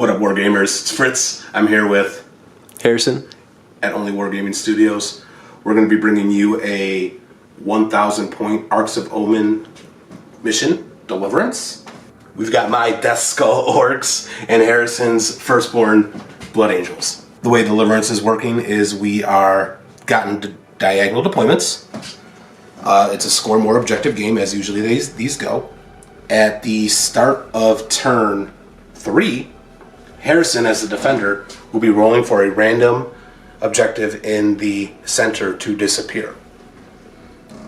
What up, Wargamers? It's Fritz. I'm here with Harrison at Only Wargaming Studios. We're going to be bringing you a 1,000 point Arks of Omen mission, Deliverance. We've got my Deathskull Orks and Harrison's firstborn Blood Angels. The way Deliverance is working is we are gotten diagonal deployments. It's a score more objective game, as usually these go. At the start of turn 3, Harrison, as the defender, will be rolling for a random objective in the center to disappear.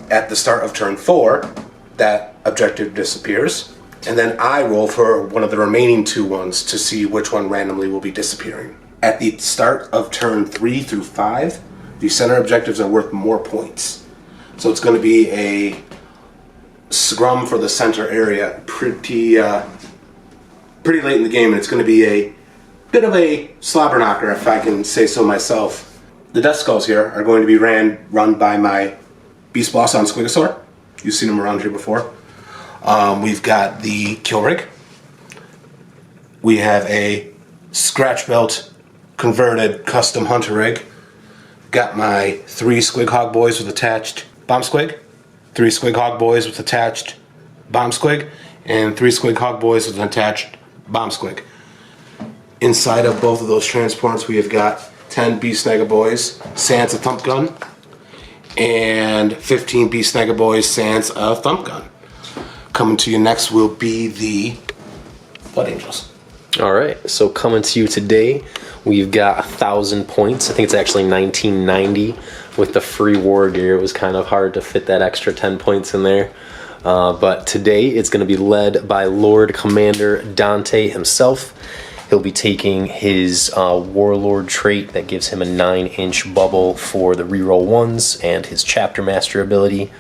At the start of turn 4, that objective disappears, and then I roll for one of the remaining 2 ones to see which one randomly will be disappearing. At the start of turn 3 through 5, the center objectives are worth more points. So it's going to be a scrum for the center area pretty late in the game, and it's going to be a bit of a slobber knocker, if I can say so myself. The Deathskulls here are going to be run by my Beast Boss on Squigosaur. You've seen him around here before. We've got the Kill Rig. We have a Scratch Belt converted custom Hunter Rig. Got my 3 Squig Hog Boys with attached Bomb Squig, 3 Squig Hog Boys with attached Bomb Squig, and 3 Squig Hog Boys with attached Bomb Squig. Inside of both of those transports, we have got 10 Beast Snagga Boys, sans a Thump Gun, and 15 Beast Snagga Boys, sans a Thump Gun. Coming to you next will be the Blood Angels. Alright, so coming to you today, we've got 1,000 points. I think it's actually 1990. With the free war gear, it was kind of hard to fit that extra 10 points in there. But today, it's going to be led by Lord Commander Dante himself. He'll be taking his Warlord trait that gives him a 9-inch bubble for the reroll 1s and his Chapter Master ability.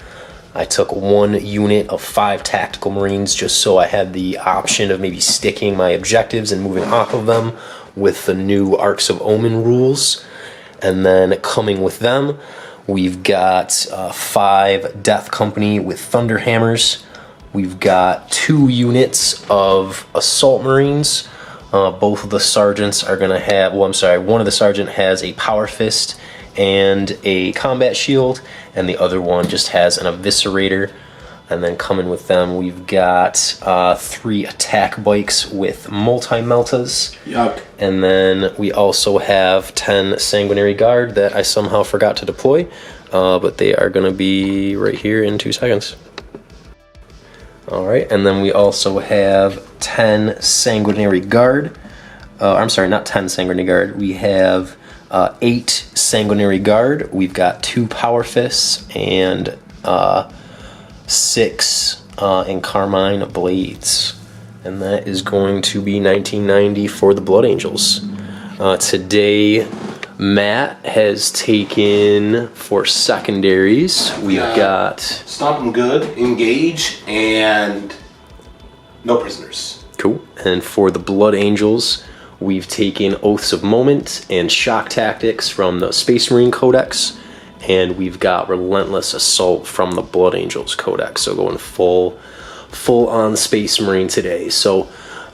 I took 1 unit of 5 Tactical Marines just so I had the option of maybe sticking my objectives and moving off of them with the new Arks of Omen rules. And then coming with them, we've got 5 Death Company with Thunder Hammers. We've got 2 units of Assault Marines. Both of the sergeants are going to have, one of the sergeant has a Power Fist and a Combat Shield, and the other one just has an Eviscerator. And then coming with them, we've got 3 Attack Bikes with Multi-Meltas. Yuck. And then we also have 10 Sanguinary Guard that I somehow forgot to deploy, but they are going to be right here in 2 seconds. Alright, and then we also have 10 Sanguinary Guard. I'm sorry, not 10 Sanguinary Guard. We have 8 Sanguinary Guard. We've got 2 Power Fists and 6 in Carmine Blades. And that is going to be 1990 for the Blood Angels. Today, Matt has taken for secondaries. We've got Stomp 'em Good, Engage, and no prisoners. Cool. And for the Blood Angels, we've taken Oaths of Moment and Shock Tactics from the Space Marine Codex. And we've got Relentless Assault from the Blood Angels Codex. So going full on Space Marine today. So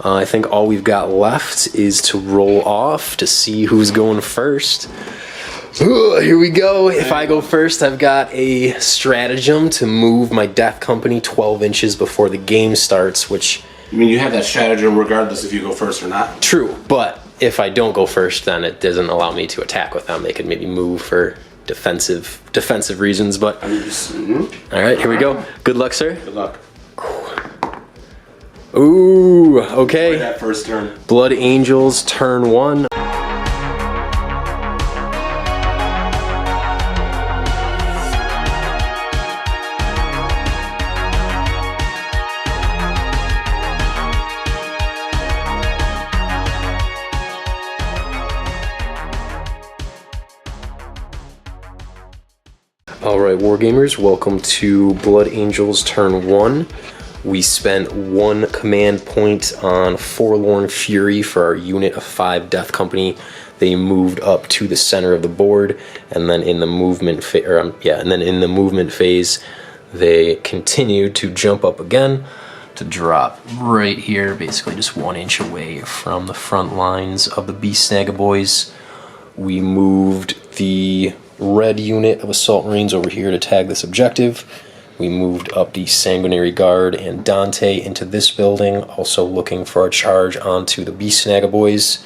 I think all we've got left is to roll off to see who's going first. Ooh, here we go. If I go first, I've got a stratagem to move my Death Company 12 inches before the game starts, which... I mean, you have that stratagem regardless if you go first or not. True, but if I don't go first, then it doesn't allow me to attack with them. They could maybe move for defensive reasons, but... All right, here we go. Good luck, sir. Good luck. Ooh, okay. That first turn. Blood Angels, turn 1. Alright, Wargamers, welcome to Blood Angels, turn 1. We spent 1 command point on Forlorn Fury for our unit of 5 Death Company. They moved up to the center of the board, and then in the movement phase, they continued to jump up again. to drop right here, basically just 1 inch away from the front lines of the Beast Snagaboys. We moved the red unit of Assault Marines over here to tag this objective. We moved up the Sanguinary Guard and Dante into this building, also looking for a charge onto the Beast Snagaboys.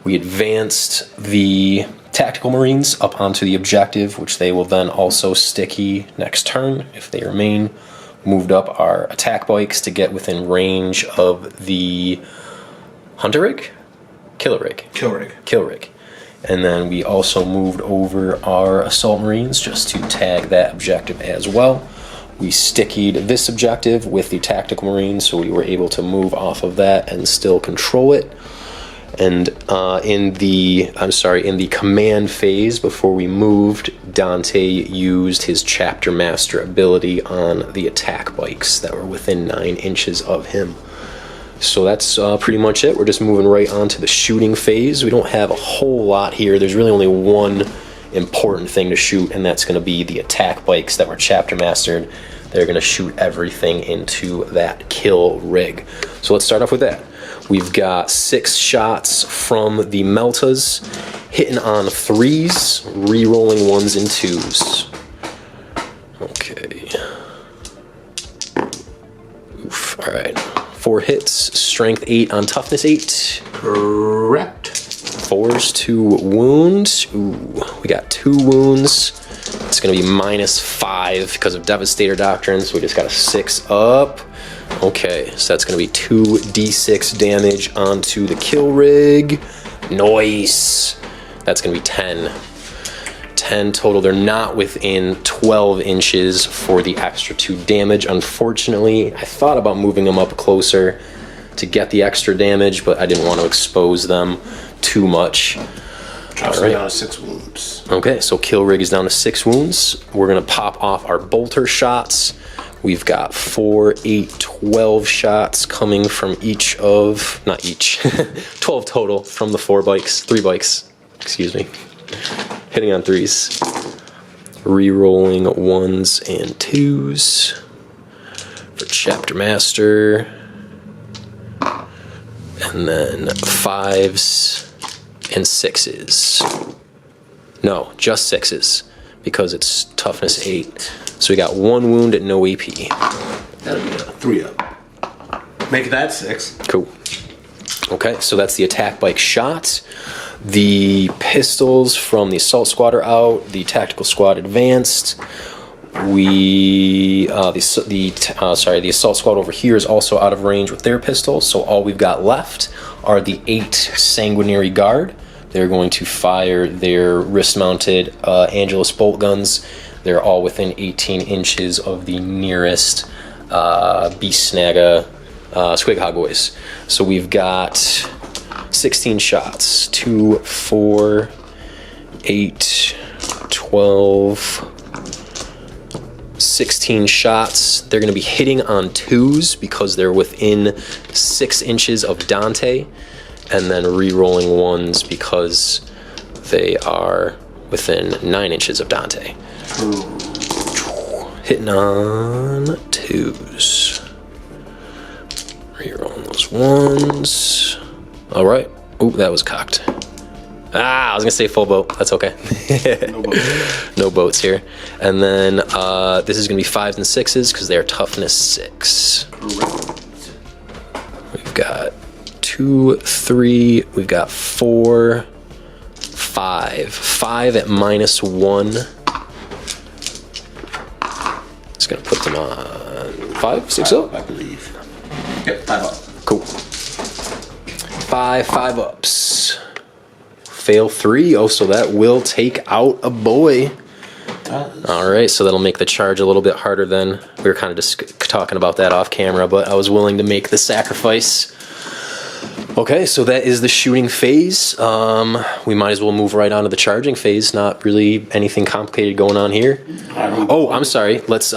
We advanced the Tactical Marines up onto the objective, which they will then also sticky next turn if they remain. Moved up our attack bikes to get within range of the Hunter Rig? Killer Rig. Kill Rig. And then we also moved over our Assault Marines just to tag that objective as well. We stickied this objective with the Tactical Marines, so we were able to move off of that and still control it. And in the command phase, before we moved, Dante used his Chapter Master ability on the attack bikes that were within 9 inches of him. So that's pretty much it. We're just moving right on to the shooting phase. We don't have a whole lot here. There's really only one important thing to shoot, and that's going to be the attack bikes that were Chapter Mastered. They're going to shoot everything into that kill rig. So let's start off with that. We've got 6 shots from the Meltas, hitting on 3s, re-rolling 1s and 2s. Okay. Oof, all right. 4 hits, strength 8 on toughness 8. Correct. 4s, 2 wounds. Ooh, we got 2 wounds. It's going to be -5 because of Devastator Doctrine, so we just got a 6 up. Okay, so that's going to be 2d6 damage onto the kill rig. Nice. That's going to be 10. 10 total. They're not within 12 inches for the extra 2 damage, unfortunately. I thought about moving them up closer to get the extra damage, but I didn't want to expose them too much. Drops down to 6 wounds. Okay, so kill rig is down to 6 wounds. We're going to pop off our bolter shots. We've got 4, 8, 12 shots coming from each of, not each, 12 total from the 3 bikes, excuse me. Hitting on 3s. Re-rolling 1s and 2s for Chapter Master. And then 5s and 6s. No, just 6s because it's toughness 8. So we got 1 wound at no AP. That'll be a 3 up. Make that 6. Cool. Okay, so that's the attack bike shot. The pistols from the assault squad are out. The tactical squad advanced. The assault squad over here is also out of range with their pistols. So all we've got left are the 8 Sanguinary Guard. They're going to fire their wrist-mounted Angelus bolt guns. They're all within 18 inches of the nearest Beast Snaga Squighogboys. So we've got 16 shots. 2, 4, 8, 12, 16 shots. They're going to be hitting on 2s because they're within 6 inches of Dante, and then re-rolling 1s because they are within 9 inches of Dante. Hitting on 2s. Re-rolling those 1s. All right. Ooh, that was cocked. I was gonna say full boat. That's okay. No boats. No boats here. And then this is gonna be 5s and 6s because they're toughness 6. Correct. We've got 2, 3. We've got 4, 5. 5 at -1. Just gonna put them on 5, 6 up. I believe. Yep, 5 up. Cool. 5 ups. Fail 3. Oh, so that will take out a boy. All right, so that'll make the charge a little bit harder then. We were kind of just talking about that off camera, but I was willing to make the sacrifice. Okay, so that is the shooting phase. We might as well move right on to the charging phase. Not really anything complicated going on here. Oh, I'm sorry. Let's.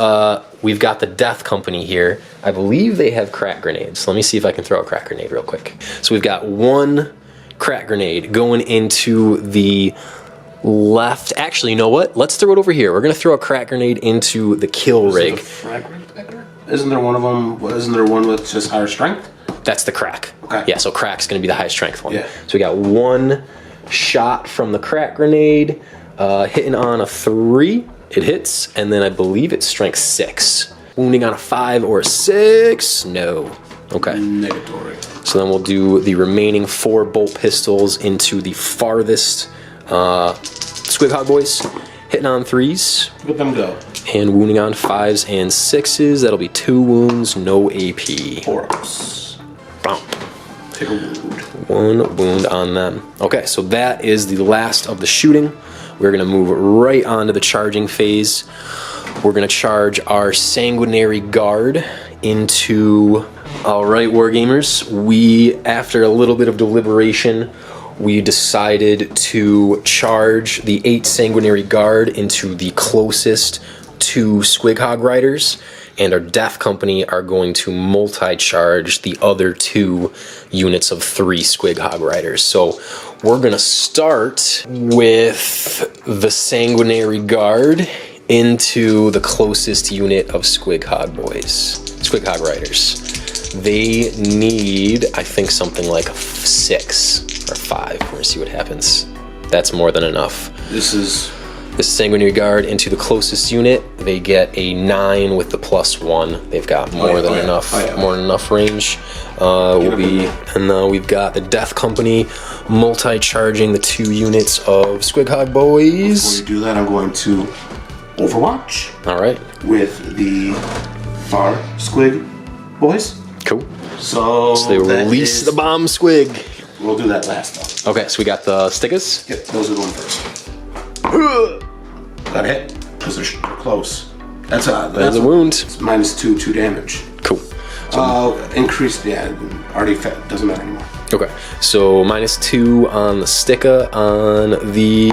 We've got the Death Company here. I believe they have crack grenades. Let me see if I can throw a crack grenade real quick. So we've got 1 crack grenade going into the left. Actually, you know what? Let's throw it over here. We're gonna throw a crack grenade into the kill rig. Isn't there one of them? Isn't there one with just higher strength? That's the crack. Okay. Yeah, so crack's going to be the high strength one. Yeah. So we got 1 shot from the crack grenade, hitting on a 3. It hits, and then I believe it's strength 6. Wounding on a 5 or a 6? No. Okay. Negatory. So then we'll do the remaining 4 bolt pistols into the farthest Squig Hog boys. Hitting on 3s. Let them go. And wounding on 5s and 6s. That'll be 2 wounds, no AP. Orks. Boom. Take a wound. 1 wound on them. Okay, so that is the last of the shooting. We're going to move right on to the charging phase. We're going to charge our Sanguinary Guard into... Alright, Wargamers, we, after a little bit of deliberation, we decided to charge the 8 Sanguinary Guard into the closest 2 Squig Hog Riders, and our Death Company are going to multi-charge the other 2 units of 3 Squig Hog Riders. So we're going to start with the Sanguinary Guard into the closest unit of Squig Hog Riders. They need, I think, something like a 6 or 5. We're gonna see what happens. That's more than enough. This is the Sanguinary Guard into the closest unit. They get a 9 with the +1. They've got more than enough, more than enough range. And now we've got the Death Company multi-charging the 2 units of Squig Hog boys. Before you do that, I'm going to Overwatch. All right. With the Far Squig boys. Cool. So they release the bomb squig. We'll do that last though. Okay, so we got the stickers. Yep, those are going first. Got hit because they're close. That's a wound. It's -2, 2 damage. Cool. Increased. Yeah, already doesn't matter anymore. Okay, so -2 on the sticker on the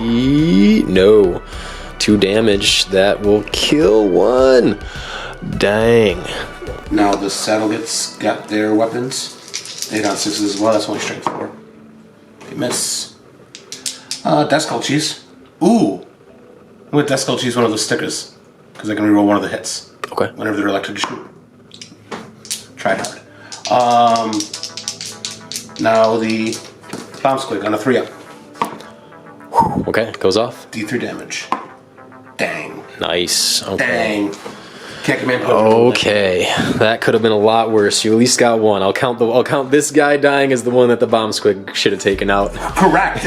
2 damage. That will kill 1. Dang. Now the saddle got their weapons. 8 on 6s as well. That's only strength 4. They miss. Deathskull cheese. Ooh. I'm going to Deathskull cheese one of those stickers because I can reroll one of the hits. Okay. Whenever they're elected to shoot. Tried hard. Now the bomb squig on a 3-up. Okay, goes off. D3 damage. Dang. Nice. Okay. Dang. Can't command. Okay, that could have been a lot worse. You at least got 1. I'll count this guy dying as the one that the bomb squig should have taken out. Correct.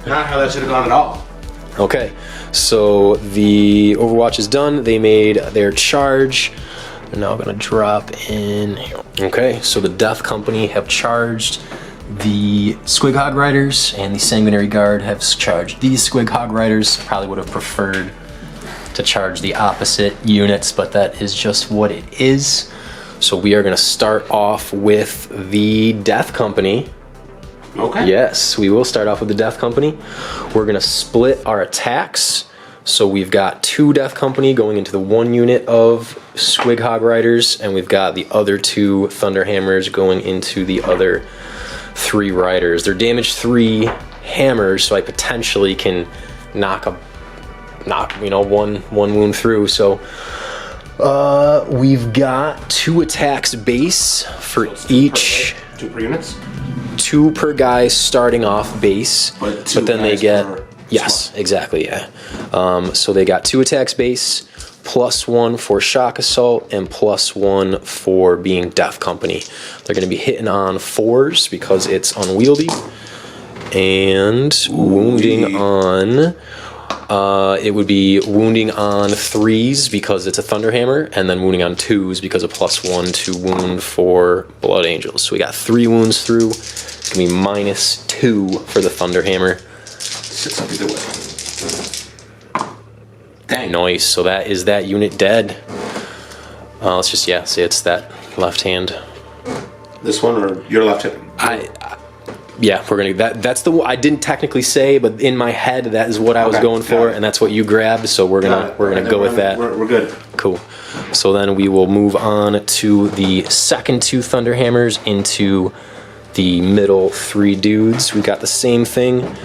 Not how that should have gone at all. Okay, so the Overwatch is done. They made their charge. They're now gonna drop in. Okay, so the Death Company have charged the Squig Hog Riders, and the Sanguinary Guard have charged these Squig Hog Riders. Probably would have preferred to charge the opposite units, but that is just what it is. So we are going to start off with the Death Company. Okay. Yes, we will start off with the Death Company. We're going to split our attacks. So we've got 2 Death Company going into the 1 unit of Squig Hog Riders, and we've got the other 2 Thunderhammers going into the other 3 Riders. They're damage 3 hammers, so I potentially can knock 1 wound through. So we've got 2 attacks base for each. 2 per units. 2 per guy starting off base, but then they get exactly, yeah. So they got 2 attacks base, +1 for shock assault, and +1 for being Death Company. They're going to be hitting on 4s because it's unwieldy, and wounding on. It would be wounding on 3s because it's a Thunderhammer, and then wounding on 2s because of +1 to wound for Blood Angels. So we got 3 wounds through. It's going to be -2 for the Thunderhammer. Sits up either way. Dang. Nice. So that is that unit dead. Let's just, say it's that left hand. This one or your left hand? Yeah, we're gonna. That's the. I didn't technically say, but in my head, that is what I was going for, and that's what you grabbed. So we're gonna go with that. We're good. Cool. So then we will move on to the second 2 Thunderhammers into the middle 3 dudes. We've got the same thing.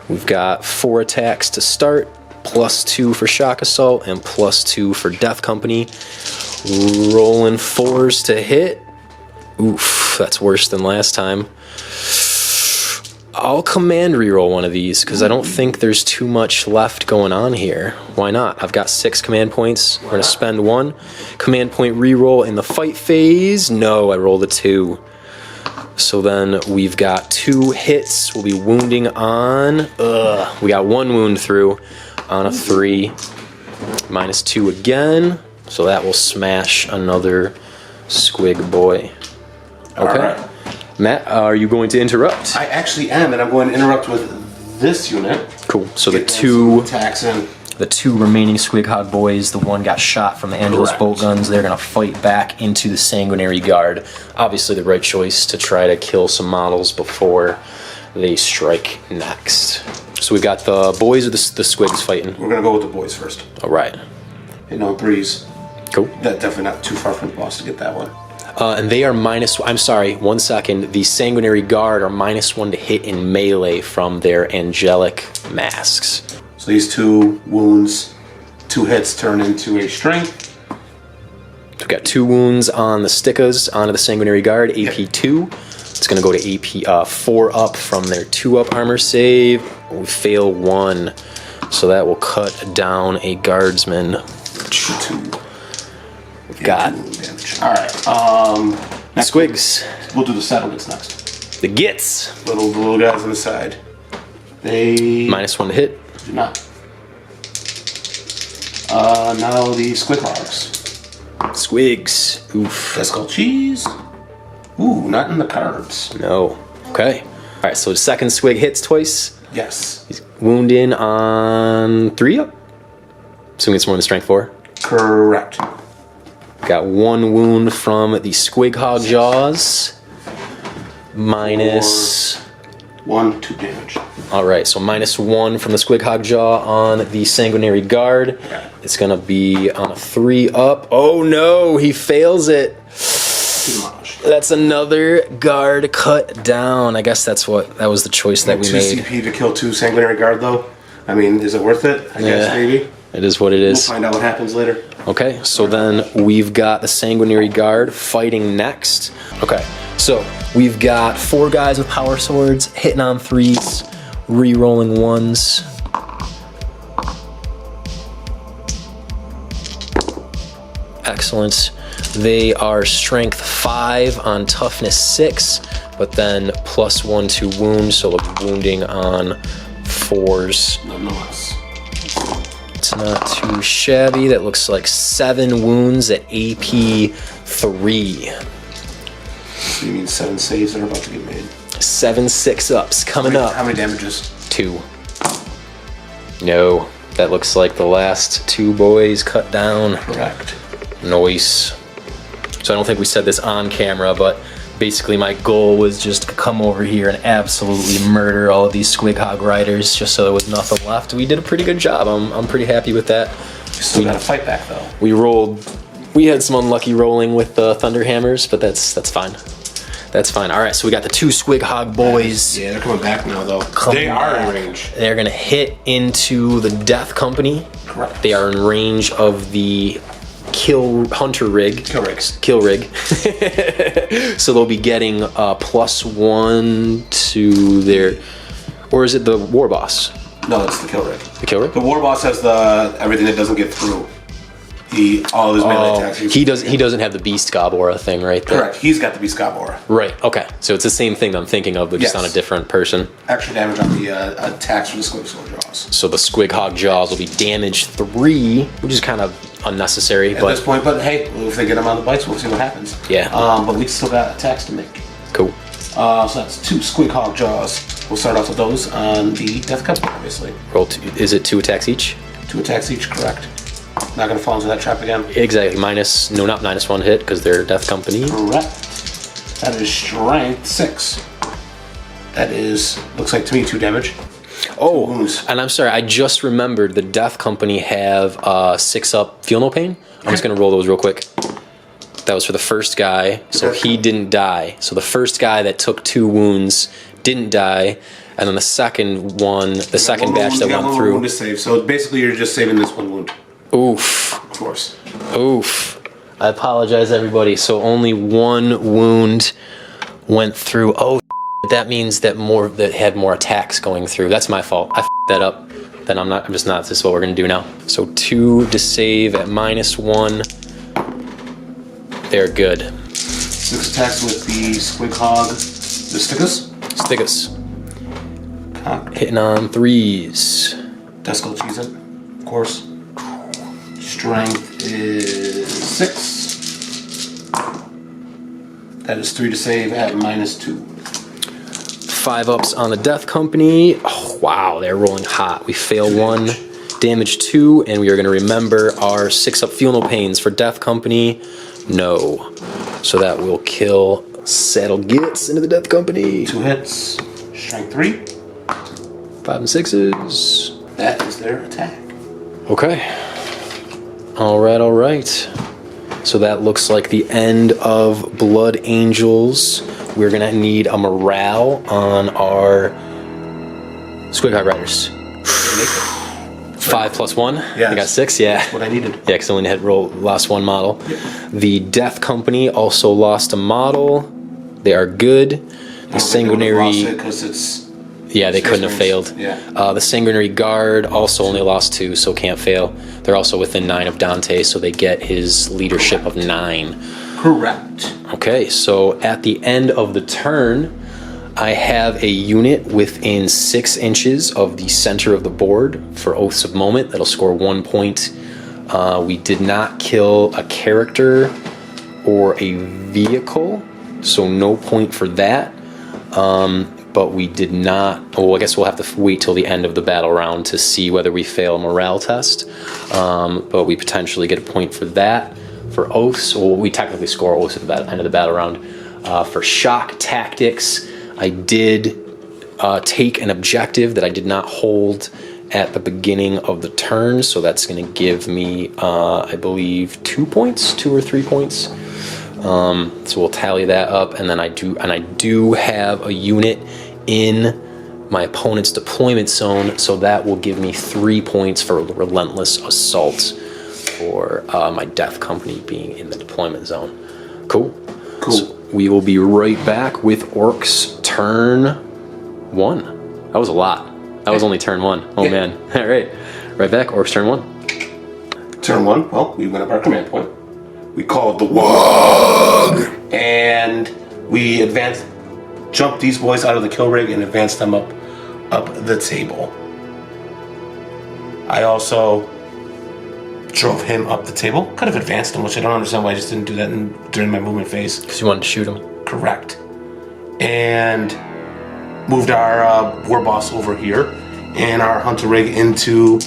We've got 4 attacks to start, +2 for shock assault, and +2 for Death Company. Rolling 4s to hit. Oof, that's worse than last time. I'll command reroll one of these because I don't think there's too much left going on here. Why not? I've got 6 command points. We're going to spend 1. Command point reroll in the fight phase. No, I rolled a 2. So then we've got 2 hits. We'll be wounding on... we got 1 wound through on a 3. -2 again. So that will smash another squig boy. Okay. All right. Matt, are you going to interrupt? I actually am, and I'm going to interrupt with this unit. Cool. So the Get two some attacks in. the 2 remaining Squig Hog boys, the one got shot from the Angelus Correct. bolt guns. They're going to fight back into the Sanguinary Guard. Obviously the right choice to try to kill some models before they strike next. So we've got the boys or the Squigs fighting. We're going to go with the boys first. All right. Hitting on 3s. Cool. That definitely not too far from the boss to get that one. And they are I'm sorry, 1 second. The Sanguinary Guard are -1 to hit in melee from their angelic masks. So these 2 wounds, 2 hits turn into a strength. We've got 2 wounds on the Stickas onto the Sanguinary Guard, AP 2. It's going to go to AP 4 up from their 2 up armor save. We fail 1, so that will cut down a guardsman. 2. Got Damage. All right. Next Squigs. We'll do the settlements next. The Gits. The little guys on the side. They -1 to hit. do not. Now the Squid Arks. Squigs. Oof. Deathskull cheese. Ooh, not in the carbs. No. Okay. All right. So the second Squig hits twice. Yes. He's wounding on 3 up. Assuming it's more than strength 4. Correct. Got 1 wound from the Squig Hog Jaws. Minus. 1, 2 damage. All right, so -1 from the Squig Hog Jaw on the Sanguinary Guard. It's gonna be on a 3 up. Oh no, he fails it. Demolished. That's another guard cut down. I guess that was the choice that we 2 made. CP to kill 2 Sanguinary Guard, though. I mean, is it worth it? I guess maybe. It is what it We'll is. find out what happens later. Okay, so then we've got the Sanguinary Guard fighting next. Okay, so we've got 4 guys with power swords hitting on 3s, re-rolling 1s. Excellent. They are strength 5 on toughness 6, but then +1 to wound, so they'll be wounding on 4s. Nonetheless. It's not too shabby. That looks like 7 wounds at AP 3. So you mean 7 saves that are about to get made? 7 6-ups coming up. How many damages? 2. No, that looks like the last 2 boys cut down. Correct. Noise. So I don't think we said this on camera, but basically my goal was just to come over here and absolutely murder all of these Squig Hog Riders just so there was nothing left. We did a pretty good job. I'm pretty happy with that. You still got to fight back, though. We had some unlucky rolling with the Thunderhammers, but that's fine. That's fine. All right, so we got the 2 Squig Hog boys. Yeah, they're coming back now, though. Coming They are in back. range. They're gonna hit into the Death Company. Correct. They are in range of the Hunter rig. Kill rig. So they'll be getting +1 to their, or is it the War Boss? No, it's the kill rig. The Kill rig? The War Boss has the everything that doesn't get through. All his melee attacks. He doesn't have the Beast Gabora thing right there. Correct. He's got the Beast Gabora. Right. Okay. So it's the same thing I'm thinking of, but just Yes. on a different person. Extra damage on the attacks from the Squig Sword Jaws. So the Squig Hog Jaws will be damage 3, which is kind of unnecessary, At but this point, but hey, if they get him on the bites, we'll see what happens. Yeah. But we still got attacks to make. cool. So that's 2 Squig Hog Jaws. We'll start off with those on the Death Company, obviously. Roll 2. Is it 2 attacks each? 2 attacks each, correct. Not gonna fall into that trap again. Exactly. Not -1 hit because they're Death Company. Correct. That is strength 6. That is, looks like to me, 2 damage. Oh, wounds. and I'm sorry, I just remembered the Death Company have 6-up Feel No Pain. I'm just gonna roll those real quick. That was for the first guy, so Okay. he didn't die. So the first guy that took 2 wounds didn't die, and then the second one, the second batch that went Wound through. to save. So basically, you're just saving this 1 wound. Oof. Of course. Oof. I apologize, everybody. So only one wound went through. Oh, that means that had more attacks going through. That's my fault. I that up. Then I'm just not. This is what we're gonna do now. So 2 to save at -1. They're good. 6 attacks with the Squig Hog. The Stickus. Hitting on 3s. Deathskull cheese it, of course. Strength is 6. That is 3 to save at -2. 5 ups on the Death Company. Oh, wow, they're rolling hot. We fail 1, damage 2, and we are going to remember our 6 up Feel No Pains for Death Company. No. So that will kill Saddle Gets into the Death Company. 2 hits. Strength 3. 5 and 6s. That is their attack. Okay. All right. So that looks like the end of Blood Angels. We're gonna need a morale on our Squig Hog Riders. 5 + 1. Yeah, I got 6. Yeah. That's what I needed. Yeah, because I only had lost 1 model. Yep. The Death Company also lost a model. They are good. The Sanguinary. Because it's. Yeah, they couldn't have failed. Yeah. The Sanguinary Guard also only lost 2, so can't fail. They're also within 9 of Dante, so they get his leadership of 9. Correct. Okay, so at the end of the turn, I have a unit within 6 inches of the center of the board for Oaths of Moment. That'll score 1 point. We did not kill a character or a vehicle, so no point for that. But we did not. Oh, I guess we'll have to wait till the end of the battle round to see whether we fail a morale test. But we potentially get a point for that. For Oaths, well, we technically score Oaths at the end of the battle round. For Shock Tactics, I did take an objective that I did not hold at the beginning of the turn, so that's going to give me, I believe, 2 points, 2 or 3 points. So we'll tally that up, and then I do have a unit in my opponent's deployment zone, so that will give me 3 points for Relentless Assault for my Death Company being in the deployment zone. Cool. So we will be right back with Orks turn 1. That was a lot. That was only turn 1. Oh man. All right. Right back. Orks turn 1. Turn 1. Well, we went up our command point. We called the Wog, and we jumped these boys out of the kill rig and advanced them up the table. I also drove him up the table. Could have advanced him, which I don't understand why I just didn't do that during my movement phase. Because you wanted to shoot him. Correct. And moved our war boss over here and our hunter rig into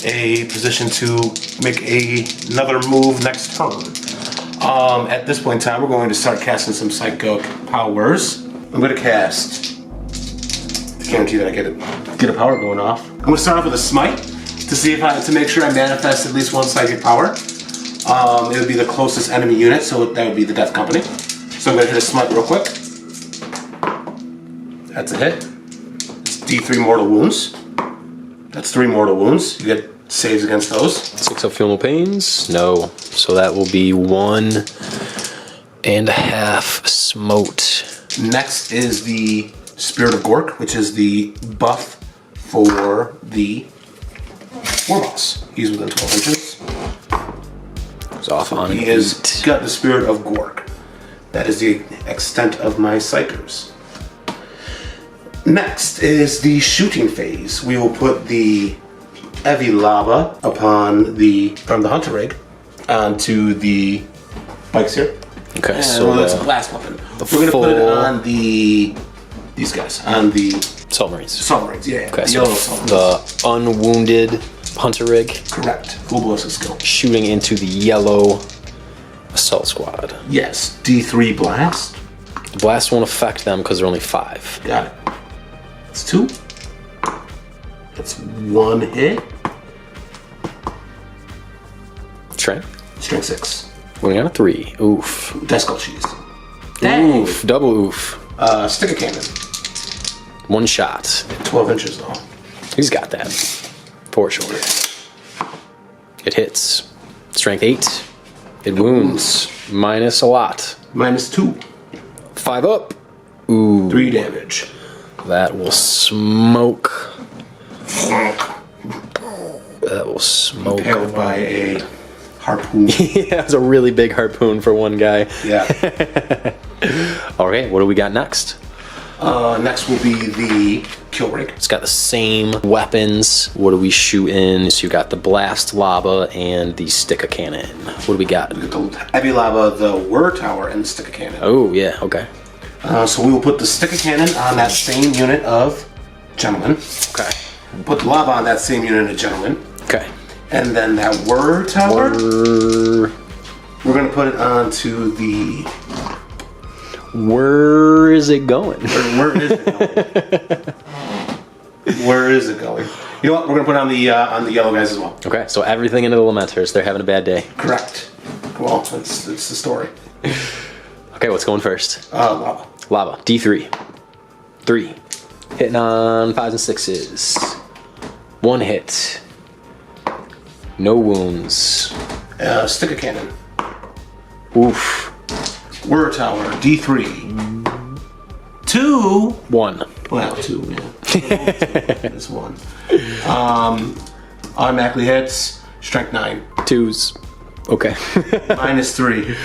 a position to make another move next turn. At this point in time, we're going to start casting some psychic powers. I'm going to cast, to guarantee that I get a power going off. I'm going to start off with a smite to see to make sure I manifest at least 1 psychic power. It would be the closest enemy unit, so that would be the Death Company. So I'm going to hit a smite real quick. That's a hit. It's D3 mortal wounds. That's 3 mortal wounds. You get saves against those. 6 up Feel No Pains. No. So that will be 1.5 smote. Next is the Spirit of Gork, which is the buff for the war boss. He's within 12 inches. He's off on He an has 8. got the Spirit of Gork. That is the extent of my psychers. Next is the shooting phase. We will put the Evi Lava from the hunter rig onto the bikes here. Okay, And so it's a blast weapon. We're going to put it on these guys, on the Submarines. submarines, yeah. Okay, the so yellow submarines. the unwounded hunter rig Correct. Full ballistic skill. shooting into the yellow assault squad. Yes. D3 blast. The blast won't affect them because they're only 5. Got it. That's 2. That's 1 hit. Strength. Strength 6. Going on a 3. Oof. Deathskull cheese. Dang. Oof. Double oof. Stick a cannon. 1 shot. 12 inches though. He's got that. For sure. It hits. Strength 8. It wounds. Minus a lot. -2. 5 up. Ooh. 3 damage. That will smoke. That will smoke. Impaled by a harpoon. Yeah, it's a really big harpoon for one guy. Yeah. Okay, what do we got next? Next will be the kill rig. It's got the same weapons. What do we shoot in? So you got the blast lava and the stick of cannon. What do we got? We got the heavy lava, the whir tower, and the stick of cannon. Oh, yeah, okay. So we will put the stick of cannon on that same unit of gentlemen. Okay. Put the lava on that same unit of gentlemen. Okay. And then that whir tower, we're going to put it onto the... Where is it going? Where is it going? Where is it going? You know what? We're going to put it on the yellow guys as well. Okay, so everything into the Lamenters. They're having a bad day. Correct. Well, it's the story. Okay, what's going first? Lava. Lava. D3. 3. Hitting on 5s and 6s. 1 hit. No wounds. Stick of cannon. Oof. Whir tower. D3. 2. 1. Well, 2. Yeah. It's 1. Automatically hits. Strength 9. 2s. Okay. -3.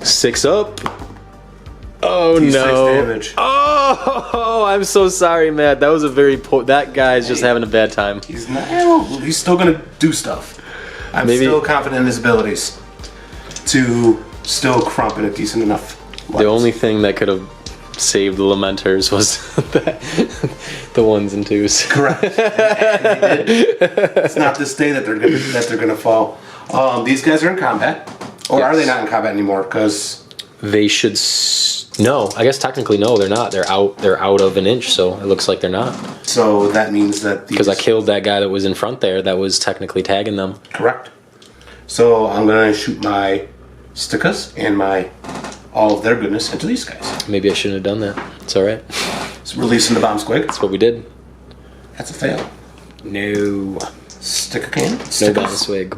6 up. Oh D6 no. damage. Oh, I'm so sorry, Matt. That was a very that guy's just having a bad time. He's not. He's still gonna do stuff. I'm still confident in his abilities to still crump in a decent enough light. The only thing that could have saved the Lamenters was the 1s and 2s. Correct. And they did. It's not this day that they're gonna fall. These guys are in combat, or are they not in combat anymore? Because they should. No, I guess technically no, they're not. They're out. They're out of an inch, so it looks like they're not. So that means that because I killed that guy that was in front there. That was technically tagging them. Correct. So I'm gonna shoot my stickas and all of their goodness into these guys. Maybe I shouldn't have done that. It's all right. It's releasing the bomb squig. That's what we did. That's a fail. No. Stick a cannon. No bomb swig.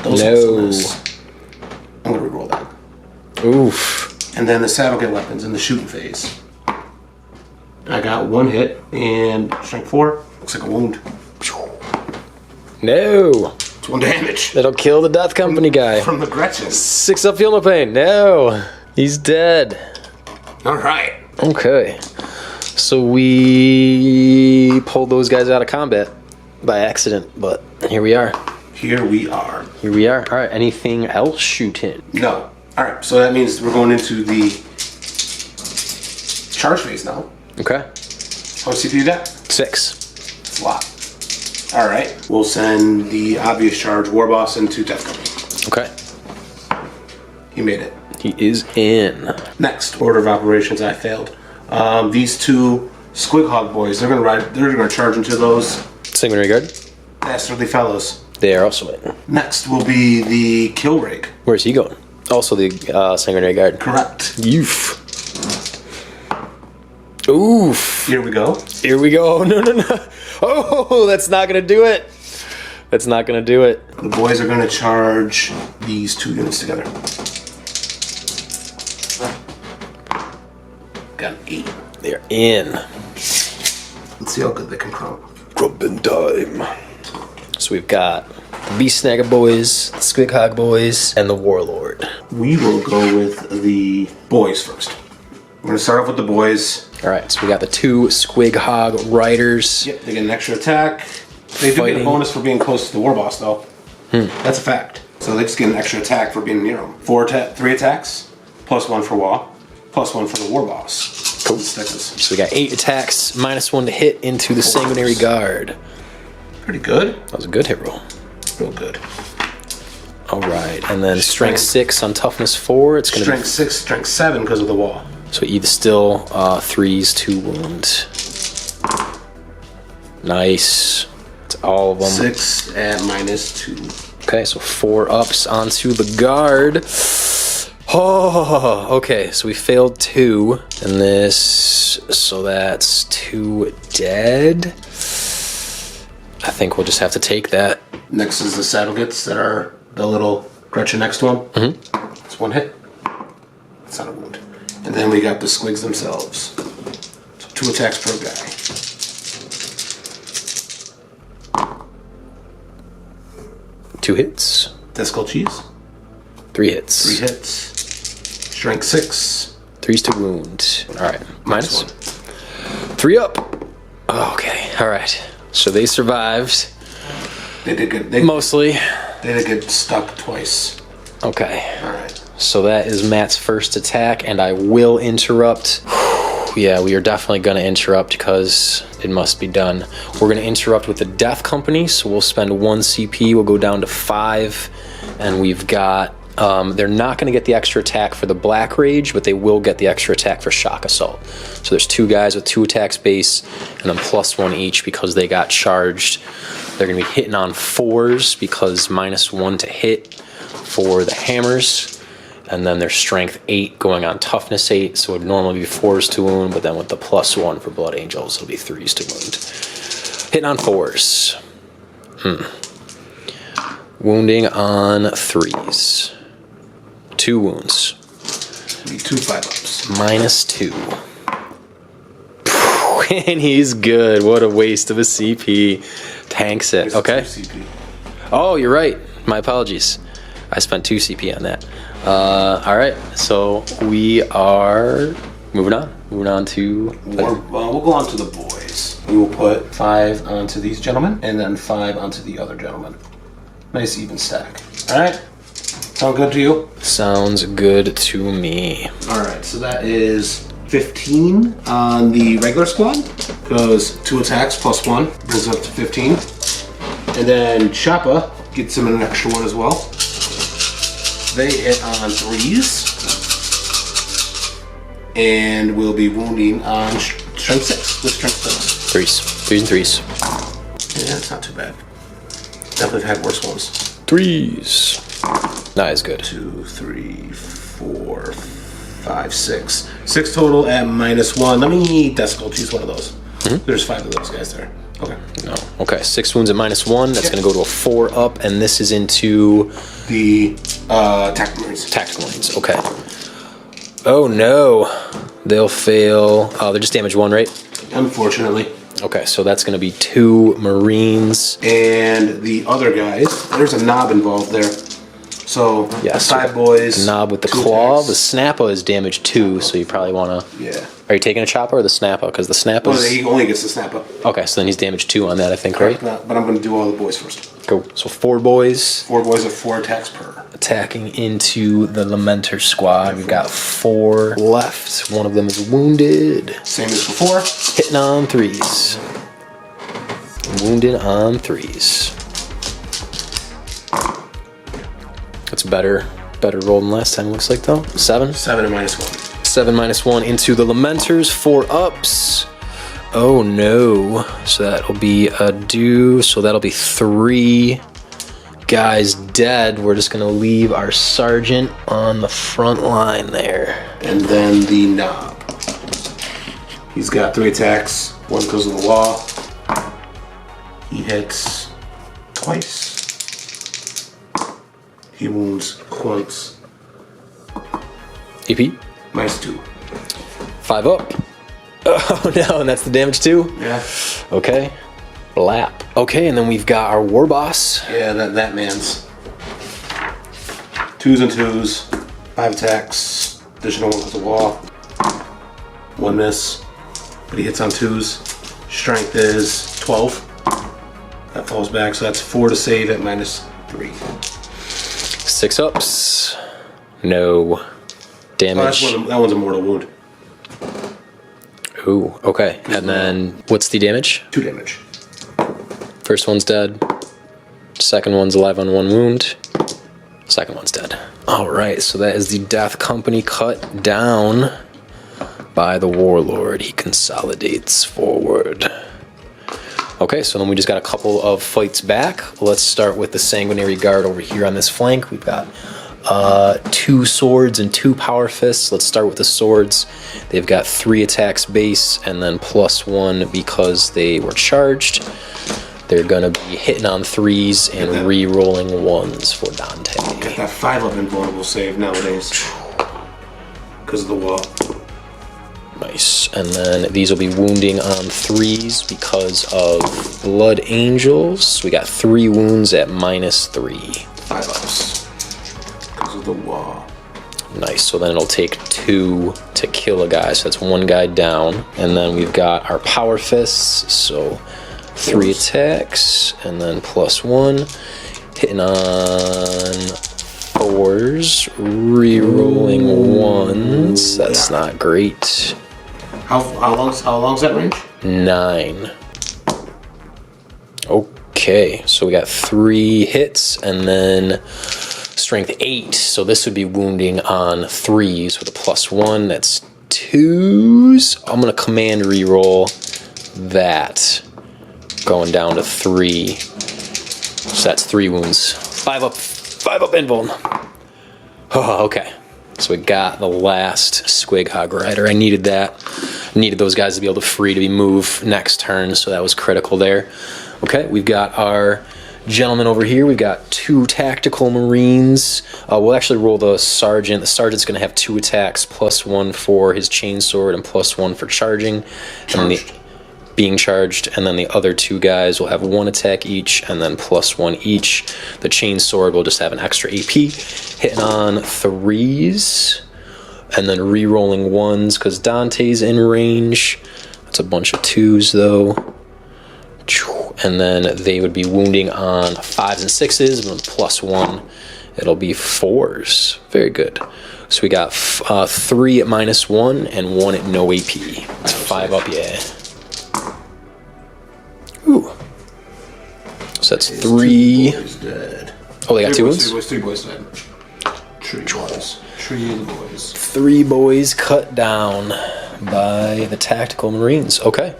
No. I'm gonna reroll that. Oof. And then the saddle get weapons in the shooting phase. I got 1 hit and strength 4. Looks like a wound. No. It's 1 damage. That'll kill the Death Company guy. From the Gretchen. 6 up, feel no pain. No. He's dead. Alright. Okay. So we pulled those guys out of combat by accident, but here we are. Here we are. Here we are. Alright, anything else shooting? No. Alright, so that means we're going into the charge phase now. Okay. How much CPU you got? 6. It's a lot. Alright, we'll send the obvious charge Warboss into Death Company. Okay. He made it. He is in. Next order of operations, I failed. These 2 Squig Hog boys, they're gonna charge into those Sanguinary Guard. dastardly fellows. They are also in. Next will be the kill rig. Where's he going? Also the Sanguinary Guard. Correct. Oof. Oof. Here we go. Here we go. No, no, no. Oh, that's not going to do it. That's not going to do it. The boys are going to charge these 2 units together. Got an 8. They're in. Let's see how good they can crump. Grumpin' time. So we've got the Beast Snagger boys, the Squig Hog boys, and the Warlord. We will go with the boys first. We're going to start off with the boys. Alright, so we got the 2 Squig Hog riders. Yep, they get an extra attack. They do get a bonus for being close to the Warboss, though. That's a fact. So they just get an extra attack for being near them. 3 attacks, plus 1 for Wah, plus 1 for the Warboss. Cool. So we got 8 attacks, minus 1 to hit into the Sanguinary Guard. Pretty good. That was a good hit roll. Real good. Alright, and then strength 6 on toughness 4. It's gonna strength 6, strength 7 because of the wall. So either still 3s, 2 wound. Nice. It's all of them. 6 at -2. Okay, so 4 ups onto the guard. Oh, okay, so we failed 2 in this, so that's 2 dead. I think we'll just have to take that. Next is the saddle gets that are the little Got your next one. It's one hit. It's not a wound. And then we got the squigs themselves. So 2 attacks per guy. Two hits. Deathskull cheese. 3 hits. 3 hits. Strength 6. 3's to wound. All right. Minus one. 3 up. Okay. All right. So they survived. They did good. Mostly. They did get stuck twice. Okay. All right. So that is Matt's first attack, and I will interrupt. Yeah, we are definitely going to interrupt because it must be done. We're going to interrupt with the Death Company, so we'll spend 1 CP. We'll go down to 5, and we've got... they're not going to get the extra attack for the Black Rage, but they will get the extra attack for Shock Assault. So there's 2 guys with 2 attacks base, and then +1 each because they got charged. They're going to be hitting on 4s because -1 to hit for the hammers. And then their strength 8 going on toughness 8, so it would normally be 4s to wound, but then with the +1 for Blood Angels, it'll be 3s to wound. Hitting on 4s. Wounding on 3s. 2 wounds. Need 2 5-ups. -2. And he's good. What a waste of a CP. Tanks it. Okay. CP. Oh, you're right. My apologies. I spent 2 CP on that. All right, so we are moving on. Moving on to... We'll go on to the boys. We will put 5 onto these gentlemen, and then 5 onto the other gentlemen. Nice even stack. All right? Sound good to you? Sounds good to me. All right, so that is 15 on the regular squad. Goes 2 attacks +1, brings it up to 15. And then Choppa gets him an extra 1 as well. They hit on 3s. And will be wounding on strength 6 with strength 7. 3s. 3s and 3s. Yeah, it's not too bad. Definitely had worse ones. 3s. Not as good. 2, 3, 4, 5, 6. 6 total at -1. Let me Deathskull choose one of those. There's 5 of those guys there. Okay. No. Okay, 6 wounds at -1. That's going to go to a 4 up, and this is into... The Tactical Marines. Tactical Marines, okay. Oh no. They'll fail. Oh, they're just damage 1, right? Unfortunately. Okay, so that's going to be 2 Marines. And the other guys, there's a knob involved there. So, Yes, 5 boys. Knob with the 2 claw. attacks. The Snappa is damage 2, so you probably want to... Yeah. Are you taking a Chopper or the Snappa? Because the Snappa Well, he only gets the snap up. Okay, so then he's damage 2 on that, I think, right? But I'm going to do all the boys first. Cool. So 4 boys 4 boys with 4 attacks per. attacking into the Lamenter squad. We've got 4 left. One of them is wounded. Same as before. Hitting on 3s. Wounded on 3s. That's better roll than last time, looks like, though. 7? 7 and -1. 7 -1 into the Lamenters. 4 ups. Oh no. So that'll be a do. So that'll be 3 guys dead. We're just gonna leave our sergeant on the front line there. And then the knob. He's got 3 attacks. 1 goes to the wall. He hits twice. He wounds once. EP. -2. 5 up. Oh no, and that's the damage too? Yeah. Okay. Blap. Okay, and then we've got our war boss. Yeah, that man's. 2s and 2s. 5 attacks. Additional 1 goes to the wall. 1 miss. But he hits on 2s. Strength is 12. That falls back, so that's 4 to save at -3. 6 ups. No damage. That one's a mortal wound. Ooh, okay. And then what's the damage? 2 damage. First one's dead. Second one's alive on 1 wound. Second one's dead. All right, so that is the Death Company cut down by the Warlord. He consolidates forward. Okay, so then we just got a couple of fights back. Let's start with the Sanguinary Guard over here on this flank. We've got 2 swords and 2 power fists. Let's start with the swords. They've got 3 attacks base and then +1 because they were charged. They're gonna be hitting on 3s and re-rolling 1s for Dante. Got that 5-up invulnerable save nowadays because of the wall. Nice. And then these will be wounding on 3s because of Blood Angels. We got 3 wounds at -3. 5-ups because of the wall. Nice. So then it'll take 2 to kill a guy. So that's 1 guy down. And then we've got our Power Fists. So 3 attacks and then +1. Hitting on 4s, re-rolling 1s. That's not great. How long's that range? 9. Okay, so we got 3 hits and then strength 8. So this would be wounding on 3s with a +1. That's 2s. I'm gonna command re-roll that, going down to 3. So that's 3 wounds. 5-up invuln. Oh, okay. So we got the last Squig Hog Rider. I needed that. Needed those guys to be able to free to be moved next turn, so that was critical there. Okay, we've got our gentleman over here. We've got 2 tactical marines. We'll actually roll the sergeant. The sergeant's going to have 2 attacks, +1 for his chainsword and +1 for charging. And being charged, and then the other 2 guys will have 1 attack each and then +1 each. The chainsword will just have an extra AP, hitting on 3s and then re-rolling 1s because Dante's in range. That's a bunch of 2s though. And then they would be wounding on 5s and 6s, and then +1 it'll be 4s. Very good. So we got 3 at -1 and 1 at no AP. It's 5-up, yeah. Ooh. So that's 3. Dead. Oh, they got 2 wounds? 3 boys dead. 3 boys. 3 of the boys. 3 boys cut down by the tactical marines. Okay.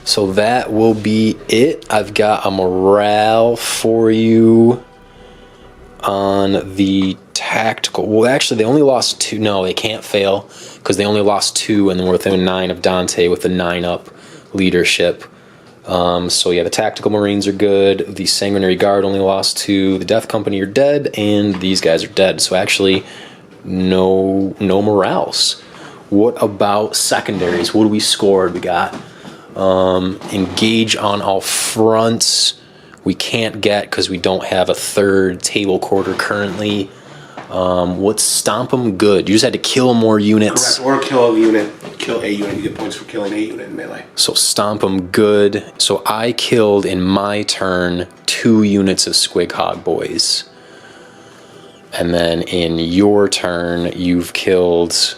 So that will be it. I've got a morale for you on the tactical. Well, actually, they only lost 2. No, they can't fail because they only lost 2 and then we're within 9 of Dante with the 9-up leadership. So yeah, the tactical marines are good. The sanguinary guard only lost 2. The death company are dead, and these guys are dead. So actually, no morales. What about secondaries? What do we scored? We got engage on all fronts. We can't get because we don't have a 3rd table quarter currently. What's stomp them good? You just had to kill more units. Correct, or kill a unit. Kill a unit. You get points for killing a unit in melee. So stomp them good. So I killed in my turn 2 units of Squig Hog Boys. And then in your turn, you've killed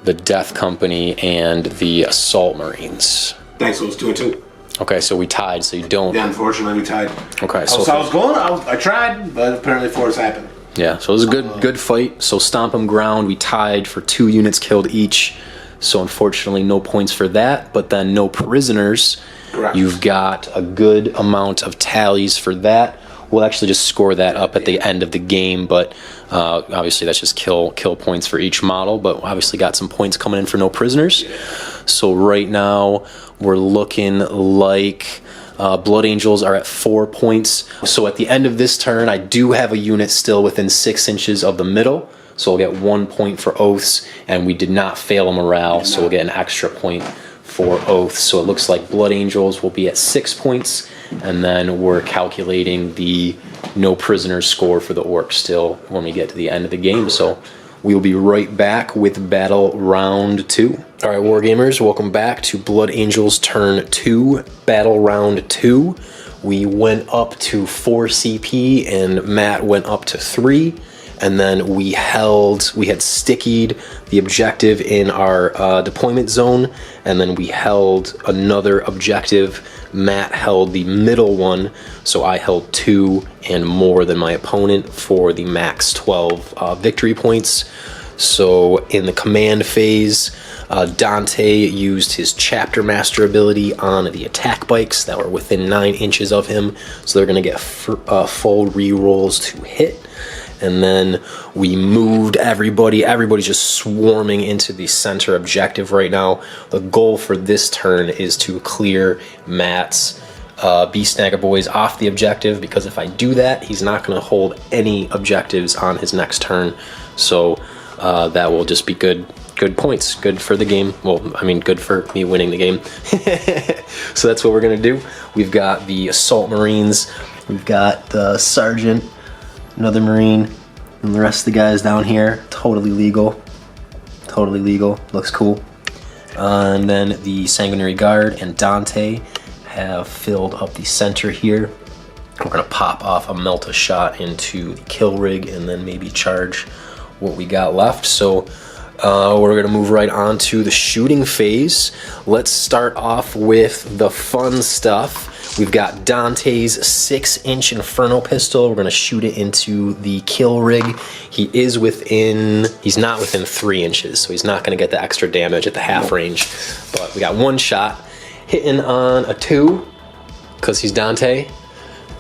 the Death Company and the Assault Marines. Thanks, so it was 2 and 2. Okay, so we tied, so you don't... Yeah, unfortunately we tied. Okay, so I was going, I tried, but apparently 4s happened. Yeah, so it was a good fight. So stomp 'em ground, we tied for 2 units killed each. So unfortunately no points for that, but then no prisoners. Correct. You've got a good amount of tallies for that. We'll actually just score that up at the end of the game, but obviously that's just kill points for each model, but obviously got some points coming in for no prisoners. Yeah. So right now we're looking like Blood Angels are at 4 points. So at the end of this turn, I do have a unit still within 6 inches of the middle. So we'll get 1 point for oaths, and we did not fail a morale, so we'll get an extra point for oaths. So it looks like Blood Angels will be at 6 points, and then we're calculating the no prisoners score for the Orcs still when we get to the end of the game. So we'll be right back with Battle Round 2. All right, Wargamers, welcome back to Blood Angels Turn 2, Battle Round 2. We went up to 4 CP, and Matt went up to 3. And then we had stickied the objective in our deployment zone, and then we held another objective. Matt held the middle one, so I held 2 and more than my opponent for the max 12 victory points. So in the command phase, Dante used his Chapter Master ability on the attack bikes that were within 9 inches of him, so they're going to get full re-rolls to hit. And then we moved everybody. Everybody's just swarming into the center objective right now. The goal for this turn is to clear Matt's Beast Snagger Boys off the objective, because if I do that, he's not going to hold any objectives on his next turn. So that will just be good points, good for the game. Well, I mean, good for me winning the game. So that's what we're going to do. We've got the Assault Marines. We've got the Sergeant, another Marine, and the rest of the guys down here. Totally legal. Totally legal. Looks cool. And then the Sanguinary Guard and Dante have filled up the center here. We're going to pop off a Melt shot into the kill rig and then maybe charge what we got left. So we're going to move right on to the shooting phase. Let's start off with the fun stuff. We've got Dante's 6-inch Inferno pistol. We're going to shoot it into the kill rig. He's not within 3 inches, so he's not going to get the extra damage at the half range. But we got one shot. Hitting on a 2, because he's Dante.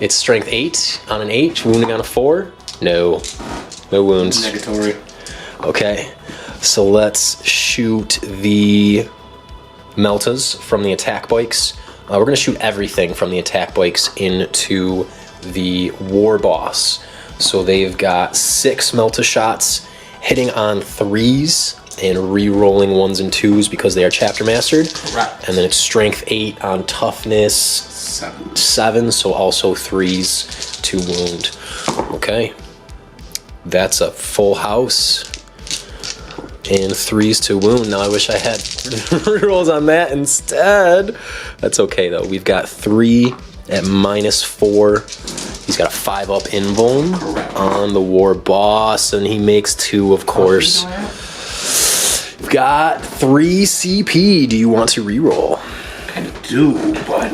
It's strength 8 on an 8, wounding on a 4. No wounds. Negatory. Okay, so let's shoot the Meltas from the attack bikes. We're gonna shoot everything from the attack bikes into the war boss. So they've got 6 Melta shots, hitting on 3s and re-rolling 1s and 2s because they are chapter mastered. Correct. And then it's strength 8 on toughness 7, so also 3s to wound. Okay, that's a full house. And 3s to wound. Now I wish I had rerolls on that instead. That's okay though. We've got 3 at -4. He's got a 5-up invuln on the war boss, and he makes 2, of course. We've got 3 CP. Do you want to reroll? I kind of do, but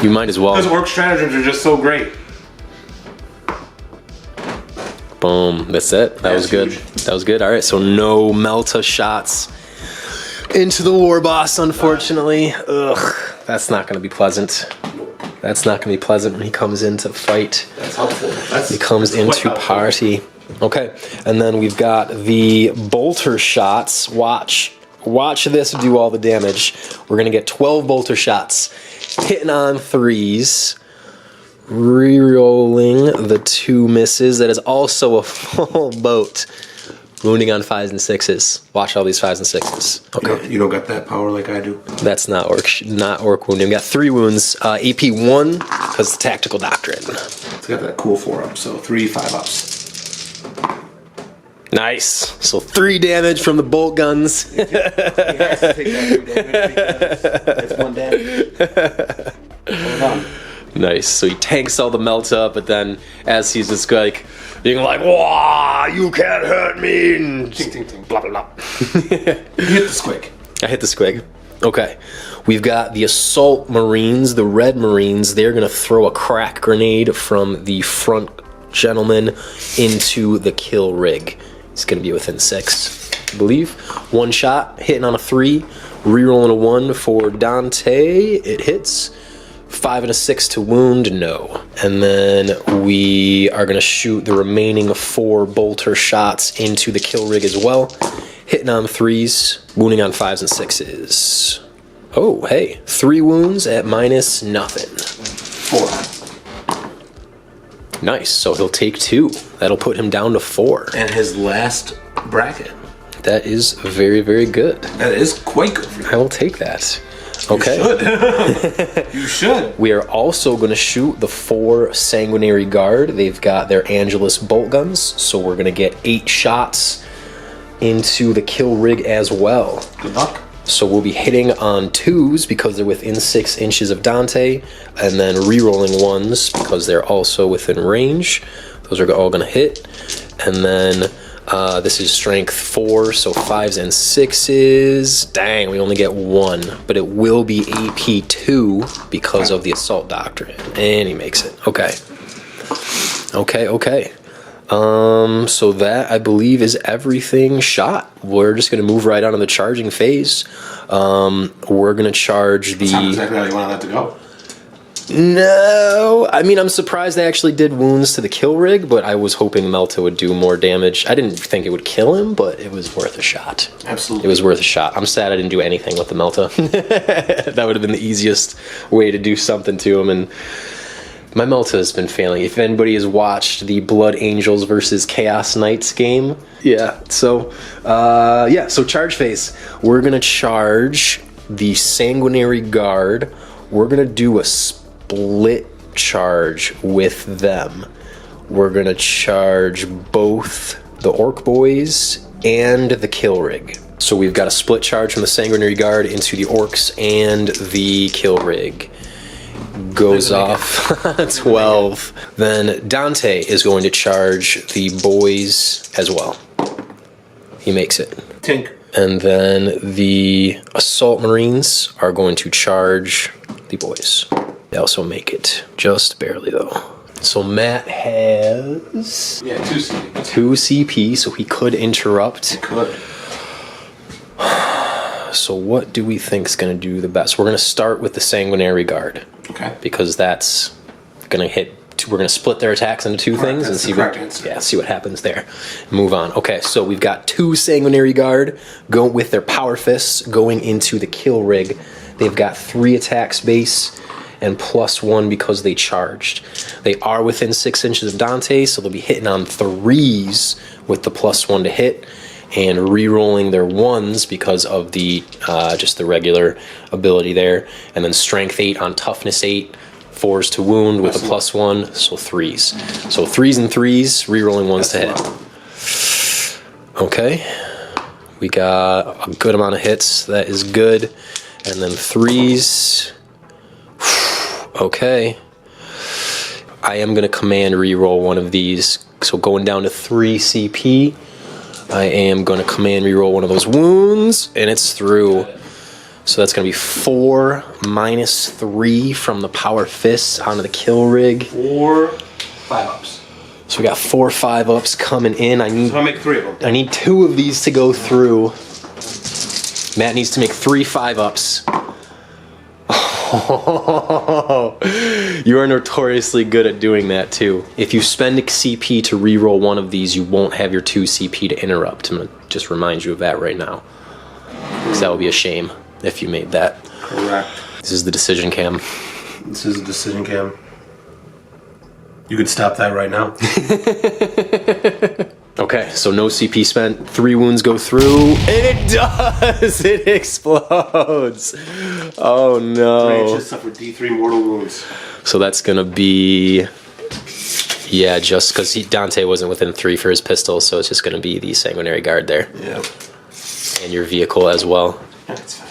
You might as well. Those orc stratagems are just so great. Boom. That's it. That was good. Huge. That was good. All right. So no Melta shots into the war boss, unfortunately. Ugh. That's not going to be pleasant. That's not going to be pleasant when he comes in to fight. That's helpful. He comes into party. Okay. And then we've got the bolter shots. Watch this do all the damage. We're going to get 12 bolter shots. Hitting on 3s. Rerolling the 2 misses. That is also a full boat. Wounding on 5s and 6s. Watch all these 5s and 6s. Okay. You don't got that power like I do. That's not orc wounding. We got 3 wounds. AP 1 because tactical doctrine. It's got that cool 4-up, so 3 5-ups. Nice. So 3 damage from the bolt guns. He has to take that 3 damage because it's 1 damage. Hold on. Nice. So he tanks all the Melta, but then as he's just like being like, "Wah, you can't hurt me," and Ting, ting, ting. blah blah blah. You hit the squig. I hit the squig. Okay. We've got the Assault Marines, the Red Marines. They're gonna throw a crack grenade from the front gentleman into the kill rig. It's gonna be within 6, I believe. 1 shot, hitting on a 3, rerolling a 1 for Dante. It hits. 5 and a 6 to wound, no. And then we are going to shoot the remaining 4 bolter shots into the kill rig as well. Hitting on 3s, wounding on 5s and 6s. Oh, hey. 3 wounds at -0. 4. Nice, so he'll take 2. That'll put him down to 4. And his last bracket. That is very, very good. That is quite good for you. I will take that. Okay. You should. We are also going to shoot the 4 Sanguinary Guard. They've got their Angelus bolt guns, so we're going to get 8 shots into the kill rig as well. Good luck. So we'll be hitting on 2s because they're within 6 inches of Dante, and then re-rolling 1s because they're also within range. Those are all going to hit. And then this is strength 4, so 5s and 6s. Dang, we only get 1, but it will be AP 2 because of the Assault Doctrine. And he makes it. Okay. Okay. So that, I believe, is everything shot. We're just going to move right on to the charging phase. We're going to charge the... That's not exactly how you want that to go. No, I mean, I'm surprised they actually did wounds to the kill rig, but I was hoping Melta would do more damage. I didn't think it would kill him, but it was worth a shot. Absolutely. It was worth a shot. I'm sad I didn't do anything with the Melta. That would have been the easiest way to do something to him, and my Melta has been failing. If anybody has watched the Blood Angels versus Chaos Knights game, so charge phase. We're gonna charge the Sanguinary Guard. We're gonna do a split charge with them. We're gonna charge both the Orc Boys and the Kill Rig. So we've got a split charge from the Sanguinary Guard into the Orcs and the Kill Rig. Goes off 12. Then Dante is going to charge the boys as well. He makes it. Tink. And then the Assault Marines are going to charge the boys. They also make it. Just barely, though. So Matt has... 2 CP. 2 CP, so he could interrupt. He could. So what do we think is going to do the best? We're going to start with the Sanguinary Guard. Okay. Because that's going to hit... We're going to split their attacks into 2 things and see what happens there. Move on. Okay, so we've got 2 Sanguinary Guard go with their Power Fists going into the Kill Rig. They've got 3 attacks base and +1 because they charged. They are within 6 inches of Dante, so they'll be hitting on 3s with the +1 to hit and re-rolling their 1s because of the just the regular ability there. And then Strength 8 on Toughness 8. 4s to wound with a +1, so 3s. So 3s and 3s, re-rolling 1s to hit. Okay. We got a good amount of hits. That is good. And then 3s. Okay. I am going to command re-roll one of these. So going down to 3 CP, I am going to command re-roll one of those wounds, and it's through. So that's going to be 4 minus 3 from the Power Fists onto the Kill Rig. 4 5-ups. So we got 4 5-ups coming in. So I'll make 3 of them. I need 2 of these to go through. Matt needs to make 3 5-ups. Oh, you are notoriously good at doing that too. If you spend a CP to re-roll one of these, you won't have your 2 CP to interrupt. I'm going to just remind you of that right now, because that would be a shame if you made that. Correct. This is the decision cam. This is a decision cam. You could stop that right now. Okay, so no CP spent. 3 wounds go through, and it does! It explodes! Oh no. Just suffered D3 mortal wounds. So that's gonna be... Yeah, just because Dante wasn't within 3 for his pistol, so it's just gonna be the Sanguinary Guard there. Yeah. And your vehicle as well. That's fine.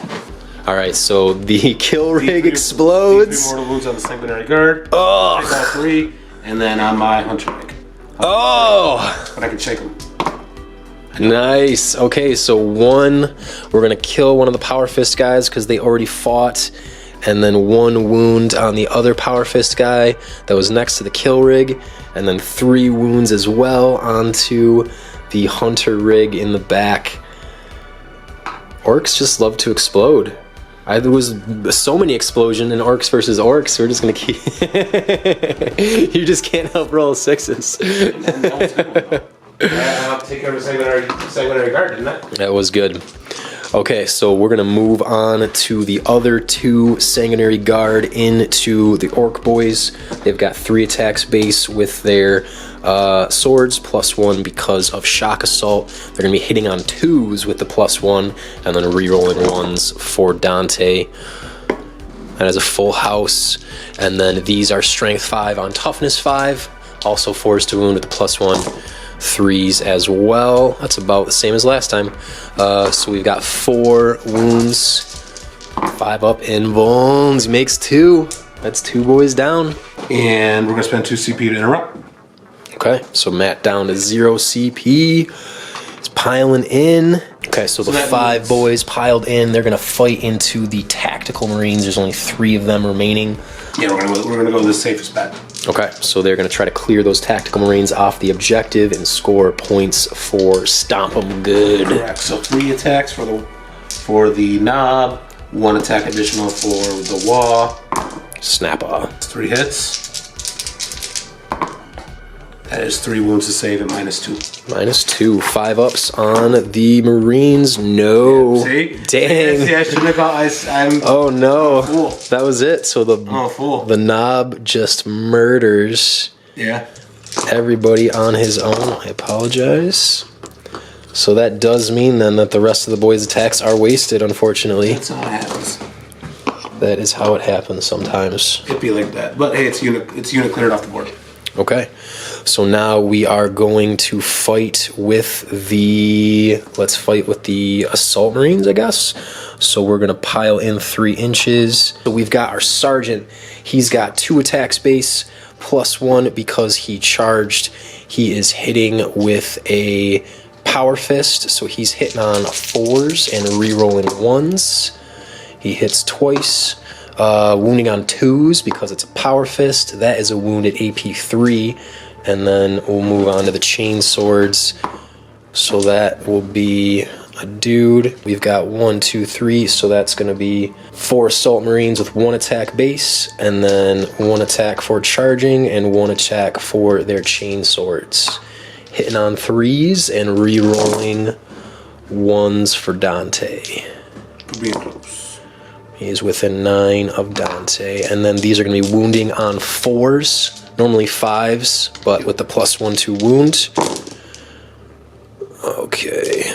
Alright, so the Kill Rig explodes. D3 mortal wounds on the Sanguinary Guard. Oh! Take all 3, and then on my Hunter Rig. Oh! But I can shake them. Nice. Okay, so 1, we're gonna kill one of the Power Fist guys because they already fought, and then 1 wound on the other Power Fist guy that was next to the Kill Rig, and then 3 wounds as well onto the Hunter Rig in the back. Orcs just love to explode. There was so many explosion in Orcs versus Orcs. We're just gonna keep. You just can't help roll 6s. I'll take care of the Sanguinary Guard, didn't I? That was good. Okay, so we're gonna move on to the other 2 Sanguinary Guard into the Orc Boys. They've got 3 attacks base with their swords, +1 because of Shock Assault. They're gonna be hitting on 2s with the +1, and then re-rolling 1s for Dante. That is a full house. And then these are Strength 5 on Toughness 5, also 4s to wound with the +1. 3s as well. That's about the same as last time. So we've got 4 wounds, 5 up in bones, makes 2. That's 2 boys down. And we're gonna spend 2 CP to interrupt. Okay, so Matt down to 0 CP. It's piling in. Okay, so the 5 boys piled in. They're gonna fight into the Tactical Marines. There's only 3 of them remaining. Yeah, we're gonna go to the safest bet. Okay, so they're gonna try to clear those Tactical Marines off the objective and score points for Stomp 'em Good. Correct. So 3 attacks for the knob, 1 attack additional for the wall. Snapper. 3 hits. That is 3 wounds to save and -2. -2. 5 ups on the Marines. No. Yeah, see? Dang. See, I shouldn't have got. I'm. Oh no. Fool. That was it. So Fool. the knob just murders Yeah. everybody on his own. I apologize. So that does mean then that the rest of the boys' attacks are wasted, unfortunately. That's how it happens. That is how it happens sometimes. It'd be like that. But hey, it's unit cleared off the board. Okay. So now we are going to fight with let's fight with the Assault Marines, I guess. So we're going to pile in 3 inches. So we've got our Sergeant. He's got 2 attacks base, +1 because he charged. He is hitting with a Power Fist, so he's hitting on 4s and re-rolling 1s. He hits twice. Wounding on 2s because it's a Power Fist. That is a wound at AP 3. And then we'll move on to the chain swords. So that will be a dude. We've got 1, 2, 3. So that's going to be 4 Assault Marines with 1 attack base. And then 1 attack for charging and 1 attack for their chain swords. Hitting on 3s and re-rolling 1s for Dante. Being close. He's within 9 of Dante. And then these are going to be wounding on 4s. Normally 5s, but with the +1 to wound. Okay.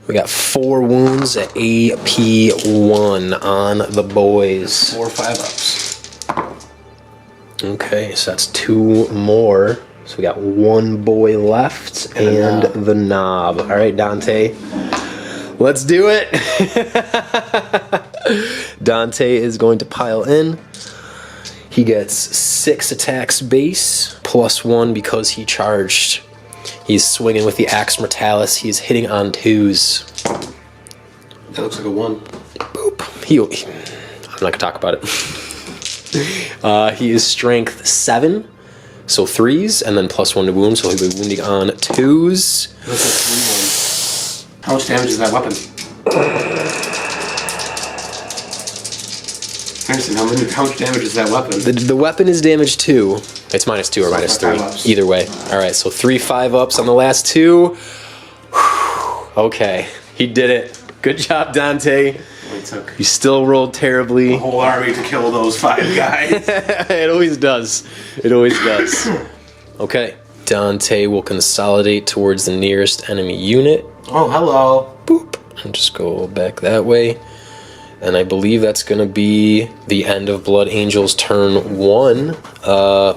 We got 4 wounds at AP1 on the boys. 4 or 5 ups. Okay, so that's 2 more. So we got 1 boy left and the knob. All right, Dante. Let's do it. Dante is going to pile in. He gets 6 attacks base, +1 because he charged. He's swinging with the Axe Mortalis. He's hitting on 2s. That looks like a 1. Boop. I'm not going to talk about it. He is strength 7, so 3s, and then +1 to wound, so he'll be wounding on 2s. That's a 3 1. How much damage is that weapon? Anderson, how much damage is that weapon? The weapon is damaged 2. It's -2 or -3. Either way. All right, so 3 5-ups on the last 2. Okay, he did it. Good job, Dante. You still rolled terribly. A whole army to kill those 5 guys. It always does. It always does. Okay, Dante will consolidate towards the nearest enemy unit. Oh, hello. Boop. And just go back that way. And I believe that's going to be the end of Blood Angel's turn 1.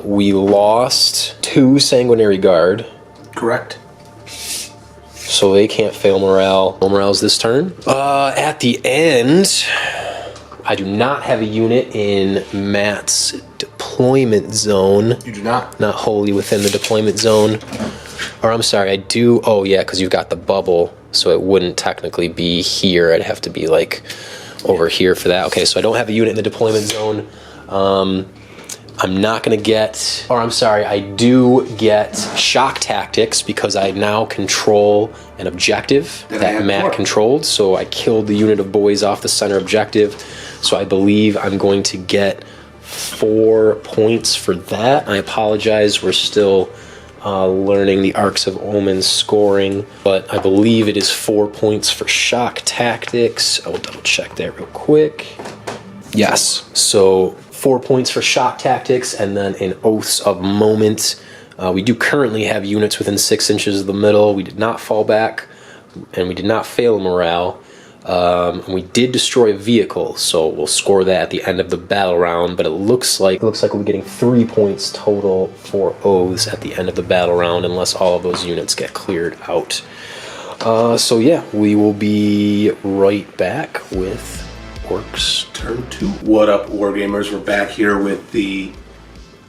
We lost 2 Sanguinary Guard. Correct. So they can't fail morale. No morale's this turn. At the end, I do not have a unit in Matt's deployment zone. You do not? Not wholly within the deployment zone. Or I'm sorry, I do. Oh yeah, because you've got the bubble. So it wouldn't technically be here. I'd have to be like over here for that. Okay, so I don't have a unit in the deployment zone. I'm not going to get, or I'm sorry, I do get shock tactics because I now control an objective that Matt controlled. So I killed the unit of boys off the center objective. So I believe I'm going to get 4 points for that. I apologize, we're still learning the Arks of Omen scoring, but I believe it is 4 points for shock tactics. I will double check that real quick. Yes, so 4 points for shock tactics, and then in Oaths of Moment, we do currently have units within 6 inches of the middle. We did not fall back, and we did not fail morale. We did destroy a vehicle, so we'll score that at the end of the battle round. But it looks like we'll be getting 3 points total for Oaths at the end of the battle round, unless all of those units get cleared out. So yeah, we will be right back with Orks turn 2. What up, Wargamers? We're back here with the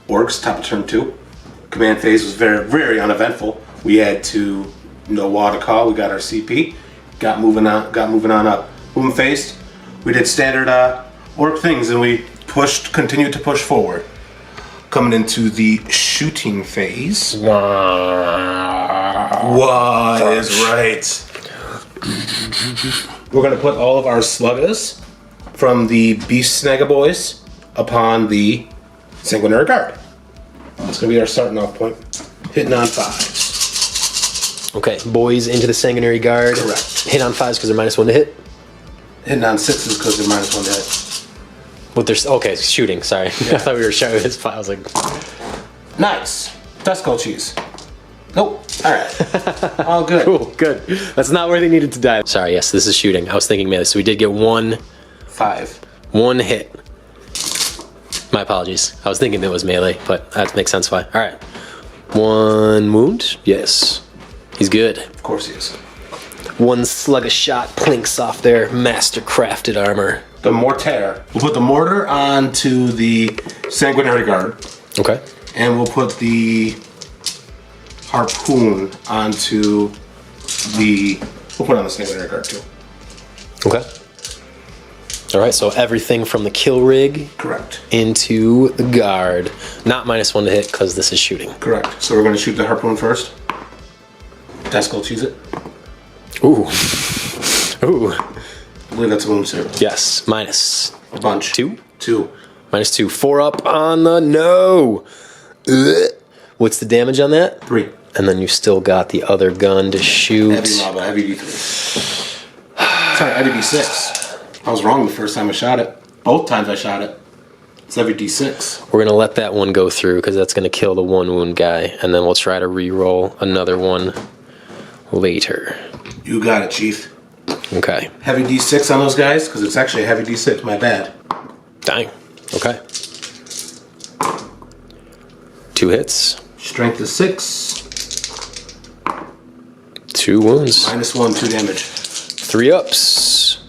Orks, top of turn 2. Command phase was very, very uneventful. We had to know what to call. We got our CP. Got moving on up. Boom phased. We did standard orc things, and we continued to push forward. Coming into the shooting phase. What is right? We're gonna put all of our sluggers from the Beast Snagga Boys upon the Sanguinary Guard. That's going to be our starting off point. Hitting on 5s. Okay, boys into the Sanguinary Guard. Correct. Hit on 5s because they're -1 to hit. Hitting on 6s because they're -1 to hit. But there's okay, shooting. Sorry, Yeah. I thought we were showing his file. I was like, Nice. Deathskull cheese. Nope. All right. All good. cool, good. That's not where they needed to die. Sorry, yes, this is shooting. I was thinking melee, so we did get 1 hit. My apologies. I was thinking it was melee, but that makes sense. Why? All right. 1 wound. Yes, he's good. Of course he is. 1 sluggish shot plinks off their master crafted armor. The mortar. We'll put the mortar onto the Sanguinary Guard, Okay. and we'll put the harpoon onto the. We'll put it on the Sanguinary Guard too. Okay. All right. So everything from the kill rig Correct. into the guard. Not -1 to hit because this is shooting. Correct. So we're going to shoot the harpoon first. Deathskull cheese it. Ooh. Ooh. I believe that's a wound save. Yes. Minus A bunch. 2. 2. -2. 4 up on the no. Ugh. What's the damage on that? 3. And then you still got the other gun to shoot. Heavy lava, heavy D3. Sorry, heavy D6. I was wrong the first time I shot it. Both times I shot it. It's heavy D6. We're gonna let that one go through because that's gonna kill the 1 wound guy, and then we'll try to re-roll another one later. You got it, Chief. Okay. Heavy D6 on those guys, because it's actually a heavy D6. My bad. Dang. Okay. 2 hits. Strength is 6. 2 wounds. -1, 2 damage. 3 ups.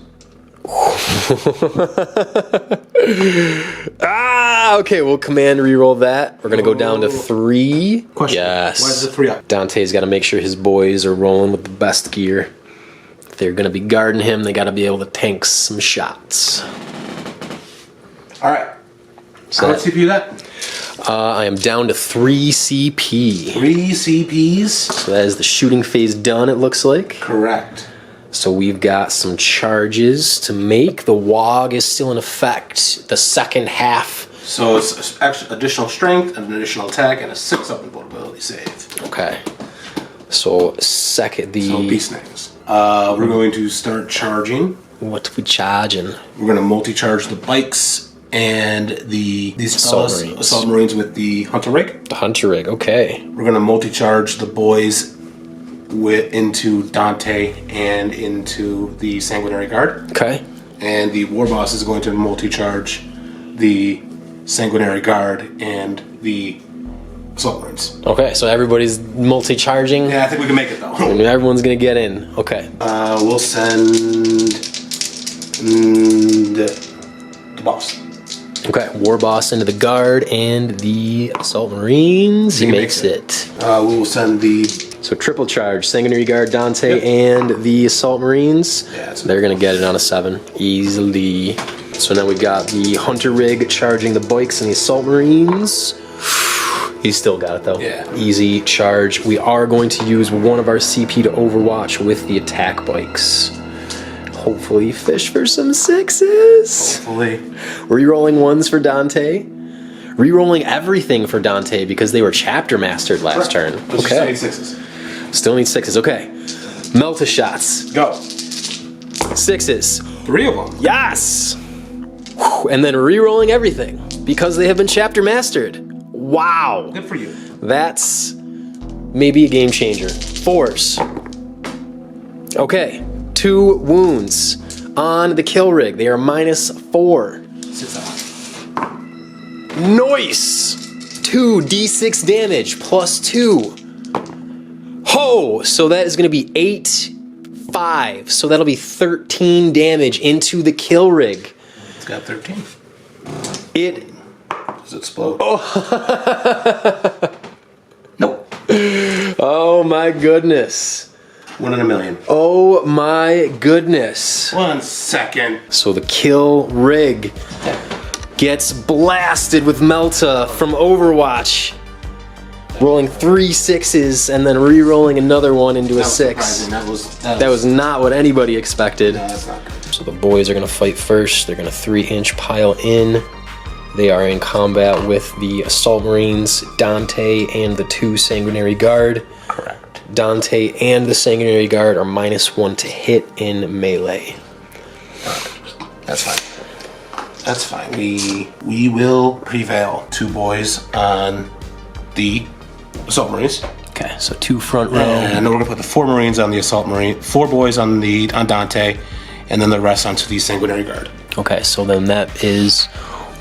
Okay, we'll command re-roll that. We're gonna go down to 3. Question. Yes. Why is it 3 up? Dante's got to make sure his boys are rolling with the best gear. If they're gonna be guarding him, they got to be able to tank some shots. All right. So How much CP you got? I am down to 3 CP. 3 CPs. So that is the shooting phase done, it looks like. Correct. So we've got some charges to make. The WOG is still in effect. The second half. So it's actually additional strength, an additional attack, and a 6 up invulnerability save. Okay. So second the. So beast names. We're going to start charging. What we charging? We're going to multi-charge the bikes and these Assault fellas, Marines. assault marines with the hunter rig. The hunter rig. Okay. We're going to multi-charge the boys into Dante and into the Sanguinary Guard. Okay. And the war boss is going to multi-charge the Sanguinary Guard and the assault marines. Okay. So everybody's multi-charging. Yeah, I think we can make it though. And everyone's gonna get in. Okay. We'll send the boss. Okay. War boss into the guard and the assault marines. He makes it. We will send the. So triple charge, Sanguinary Guard, Dante, and the Assault Marines. Yeah, they're going to get it on a 7 easily. So now we've got the Hunter Rig charging the bikes and the Assault Marines. He's still got it though. Yeah. Easy charge. We are going to use one of our CP to overwatch with the attack bikes. Hopefully fish for some 6s. Hopefully. Rerolling 1s for Dante. Rerolling everything for Dante because they were chapter mastered last turn. But Okay. you still need 6s. Still need 6s. Okay. Melta shots. Go. 6s. 3 of them. Yes. Whew. And then re-rolling everything because they have been chapter mastered. Wow. Good for you. That's maybe a game changer. 4s. Okay. 2 wounds on the kill rig. They are -4. Sits on. Nice. 2 D6 damage +2. Ho! So that is going to be 8, 5. So that'll be 13 damage into the kill rig. It's got 13. It. Does it explode? Oh. Nope. Oh my goodness. 1 in a million. Oh my goodness. 1 second. So the kill rig gets blasted with Melta from Overwatch. rolling 3 6s and then re-rolling another one into a 6. That was not what anybody expected. No, that's not good. So the boys are going to fight first. They're going to 3-inch pile in. They are in combat with the Assault Marines, Dante, and the 2 Sanguinary Guard. Correct. Dante and the Sanguinary Guard are -1 to hit in melee. That's fine. That's fine. We will prevail. 2 boys on the Assault Marines. Okay, so 2 front row. And we're gonna put the 4 Marines on the Assault Marine, 4 boys on Dante, and then the rest onto the Sanguinary Guard. Okay, so then that is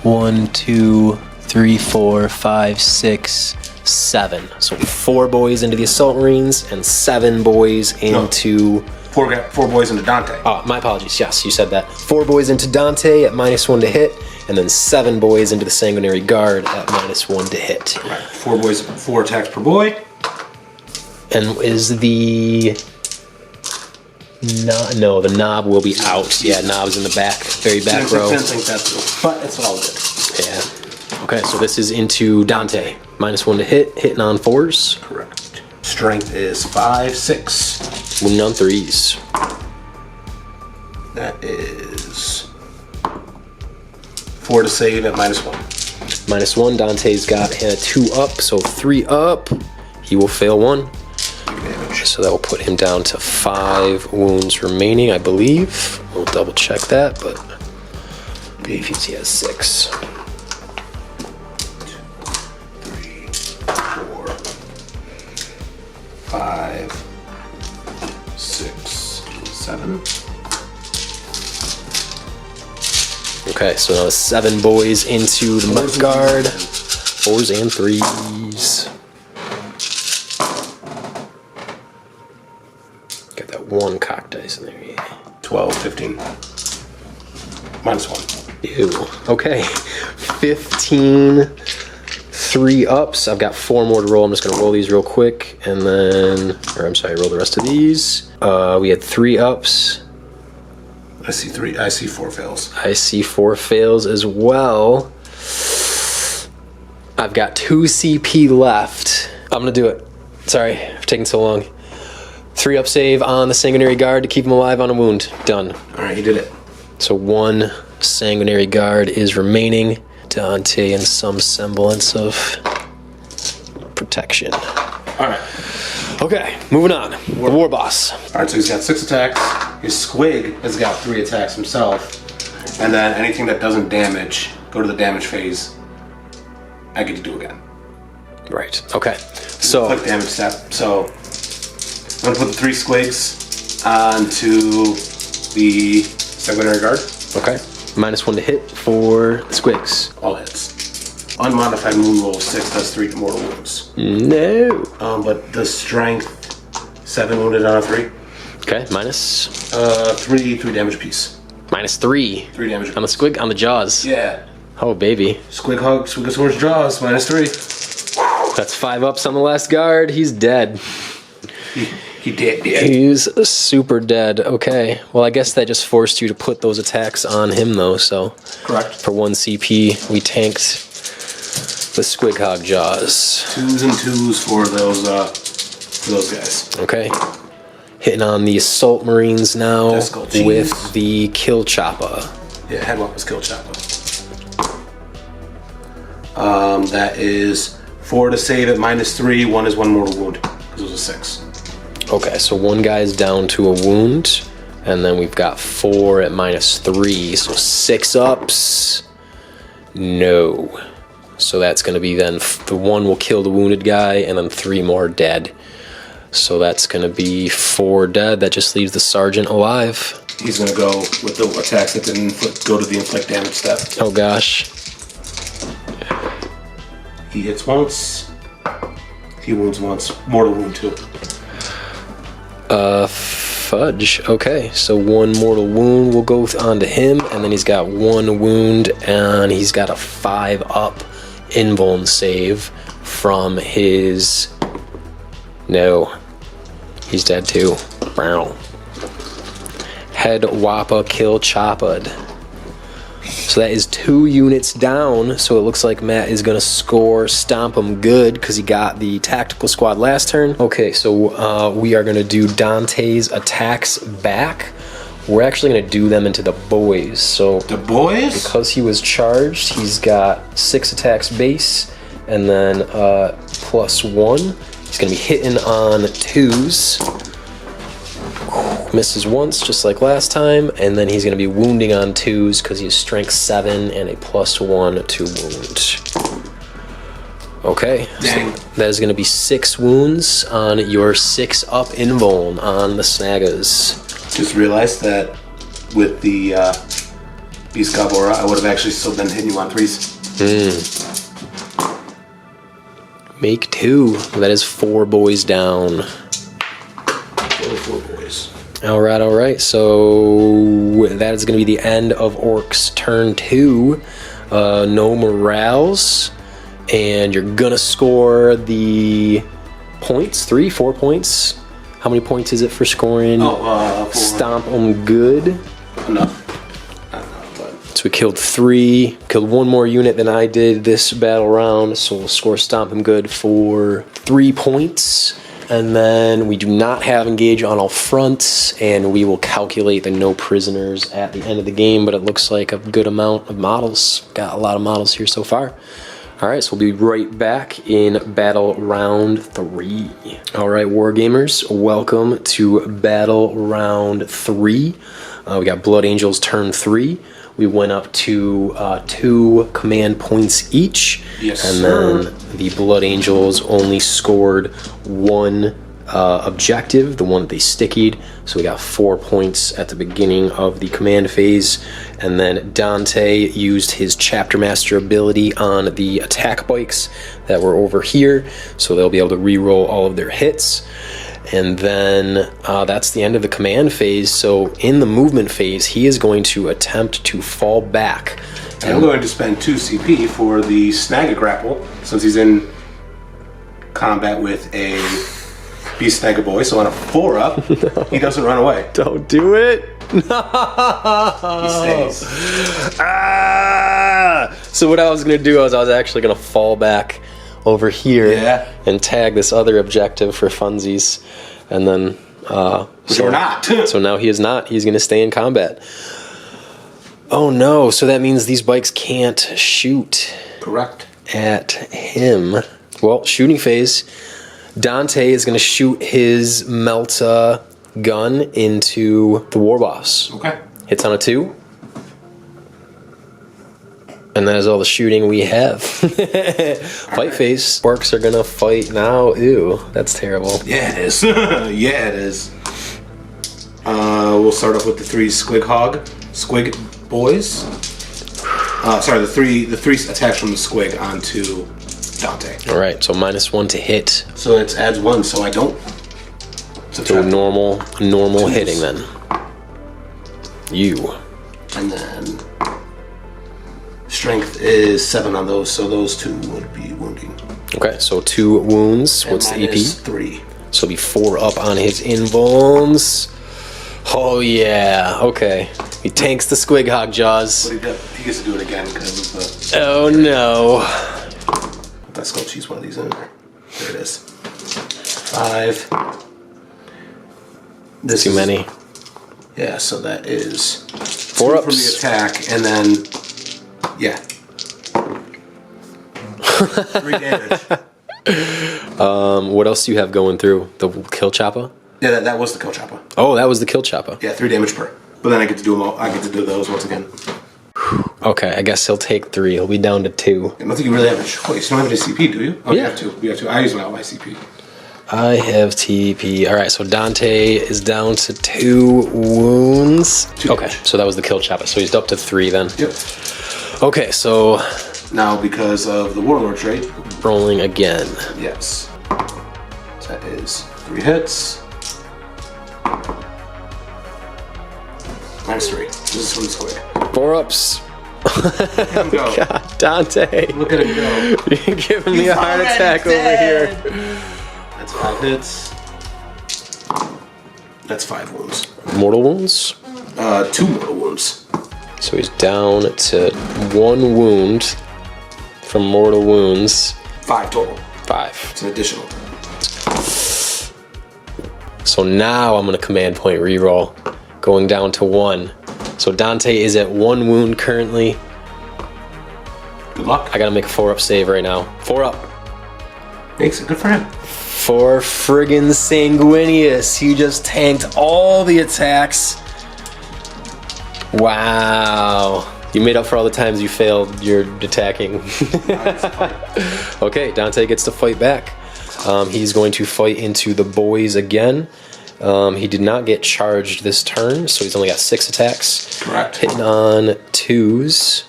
1, 2, 3, 4, 5, 6, 7. So 4 boys into the Assault Marines and 7 boys into... No, 4 boys into Dante. Oh, my apologies. Yes, you said that. 4 boys into Dante at -1 to hit, and then 7 boys into the Sanguinary Guard at -1 to hit. Right. 4 boys, 4 attacks per boy. And is the... No, the knob will be out. Yeah, knob's in the back, very back row. I didn't think that's good, but it's all good. Yeah. Okay, so this is into Dante. -1 to hit, hitting on 4s. Correct. Strength is 5, 6. Wounding on 3s. That is 4 to save at -1. -1, Dante's got 2 up, so 3 up. He will fail 1. So that will put him down to 5 wounds remaining, I believe. We'll double check that, but I believe he has 6. 3, 4, 5, 6, 7. Okay, so now 7 boys into the Mud Guard. 4s and 3s. Got that 1 cock dice in there, yeah. 12, 15. -1. Ew. Okay. 15. 3 ups. I've got 4 more to roll. I'm just going to roll these real quick. And then... Or I'm sorry, roll the rest of these. We had 3 ups. I see 3. I see 4 fails. I see 4 fails as well. I've got 2 CP left. I'm going to do it. Sorry for taking so long. 3 up save on the Sanguinary Guard to keep him alive on a wound. Done. Alright, he did it. So 1 Sanguinary Guard is remaining. Dante in some semblance of protection. Alright. Okay, moving on. The War Boss. Alright, so he's got 6 attacks. His Squig has got 3 attacks himself. And then anything that doesn't damage, go to the damage phase. I get to do again. Right, okay. So... Click damage step. So, I'm gonna put the 3 Squigs onto the Sanguinary Guard. Okay. -1 to hit for the Squigs. All hits. Unmodified wound roll 6 does 3 mortal wounds. No. But the strength 7 wounded on a 3. Okay, minus 3 damage apiece. -3. 3 damage On the Squig, on the jaws. Yeah. Oh, baby. Squig hug, Squigosaurus jaws, -3. That's 5 ups on the last guard. He's dead. He did, yeah. He's super dead. Okay. Well, I guess that just forced you to put those attacks on him, though, so... Correct. For 1 CP, we tanked the Squig Hog Jaws. 2s and 2s for those guys. Okay. Hitting on the Assault Marines now Deathskull cheese. with the Kill Choppa. Yeah, head one was kill chopper. That is 4 to save at -3. 1 is 1 mortal wound. Because it was a 6. Okay, so 1 guy's down to a wound, and then we've got 4 at -3, so 6 ups. No. So that's going to be then the 1 will kill the wounded guy, and then 3 more dead. So that's going to be 4 dead. That just leaves the sergeant alive. He's going to go with the attacks that didn't go to the inflict damage step. Oh gosh. He hits once. He wounds once. Mortal wound 2. Fudge. Okay, so 1 mortal wound will go onto him, and then he's got 1 wound, and he's got a 5 up invuln save from his... No. He's dead too. Brown. Head Wappa Kill Chopped. So that is 2 units down. So it looks like Matt is going to score Stomp 'em good because he got the tactical squad last turn. Okay, so we are going to do Dante's attacks back. We're actually going to do them into the boys. So the boys? Because he was charged, he's got 6 attacks base and then +1. He's going to be hitting on 2s. Misses once, just like last time, and then he's going to be wounding on 2s because he has strength 7 and a +1 to wound. Okay, dang. So that is going to be 6 wounds on your 6 up invuln on the Snagas. Just realized that with the Beast Gabora, I would have actually still been hitting you on 3s. Make 2. That is 4 boys down. 4 boys. All right. So that is going to be the end of Orcs turn 2. No morales, and you're gonna score the points. 3, 4 points. How many points is it for scoring? 4. Stomp 'em good. Enough. So we killed 3. Killed 1 more unit than I did this battle round. So we'll score Stomp 'em good for 3 points. And then we do not have engage on all fronts, and we will calculate the no prisoners at the end of the game, but it looks like a good amount of models. Got a lot of models here so far. All right, so we'll be right back in battle round 3. All right, Wargamers, welcome to battle round 3. We got Blood Angels turn 3. We went up to 2 command points each. Yes, and sir. then the Blood Angels only scored 1 objective, the one that they stickied. So we got 4 points at the beginning of the command phase. And then Dante used his Chapter Master ability on the attack bikes that were over here. So they'll be able to re-roll all of their hits. And then that's the end of the command phase. So in the movement phase, he is going to attempt to fall back. And I'm going to spend 2 CP for the Snag a Grapple, since he's in combat with a Beast Snag a Boy. So on a 4-up, he doesn't run away. Don't do it. No. He stays. So what I was going to do is I was actually going to fall back over here and tag this other objective for funsies, and then Which we're not. So now he is not. He's going to stay in combat. Oh no! So that means these bikes can't shoot. Correct. At him. Well, shooting phase. Dante is going to shoot his Melta gun into the war boss. Okay. Hits on a 2. And that is all the shooting we have. Fight phase. Orcs are gonna fight now. Ew, that's terrible. Yeah, it is. Yeah, it is. We'll start off with the 3 Squig boys. Sorry, the three attacks from the Squig onto Dante. All right, so -1 to hit. So it adds 1, so I don't. So normal hitting then. You. And then strength is 7 on those, so those 2 would be wounding. Okay, so 2 wounds. And what's the EP? 3. So it'll be 4 up on his invulns. Oh yeah, okay. He tanks the Squig Hog Jaws. But he gets to do it again because of the... Oh no. Let's go choose one of these in there. There it is. 5. This Too many. Yeah, so that is 4 2 ups from the attack, and then yeah, 3 damage. What else do you have going through? The kill chopper? Yeah, that was the kill chopper. Oh, that was the kill chopper. Yeah, 3 damage per. But then I get to do them all. I get to do those once again. Okay, I guess he'll take 3. He'll be down to 2. I don't think you really have a choice. You don't have any CP, do you? Oh, Yeah. you have 2. You have 2. I use all my CP. I have TP. All right, so Dante is down to 2 wounds. 2 Okay, damage. so that was the kill chopper. So he's up to 3 then. Yep. Okay, so Now, because of the Warlord trait, rolling again. yes. That is 3 hits. -3. This is from the Squig. 4 ups. Look at him go. God, Dante. Look at him go. You're giving me He's a heart already attack over dead. here. That's 5 hits. That's 5 wounds. Mortal wounds? 2 mortal wounds. So he's down to 1 wound from mortal wounds. 5 total. 5. It's an additional. So now I'm going to command point reroll, going down to 1. So Dante is at 1 wound currently. Good luck. I got to make a 4-up save right now. 4 up. Makes it good for him. For friggin' Sanguinius. He just tanked all the attacks. Wow. You made up for all the times you failed your attacking. Okay, Dante gets to fight back. He's going to fight into the boys again. He did not get charged this turn, so he's only got 6 attacks. Correct. Hitting on 2s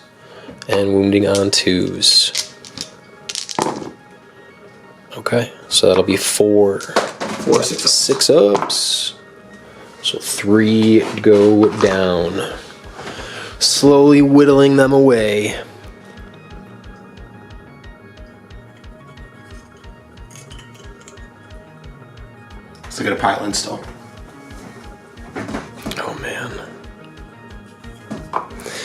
and wounding on 2s. Okay, so that'll be 4 6 ups. So 3 go down. Slowly whittling them away. So get a pile in still. Oh man.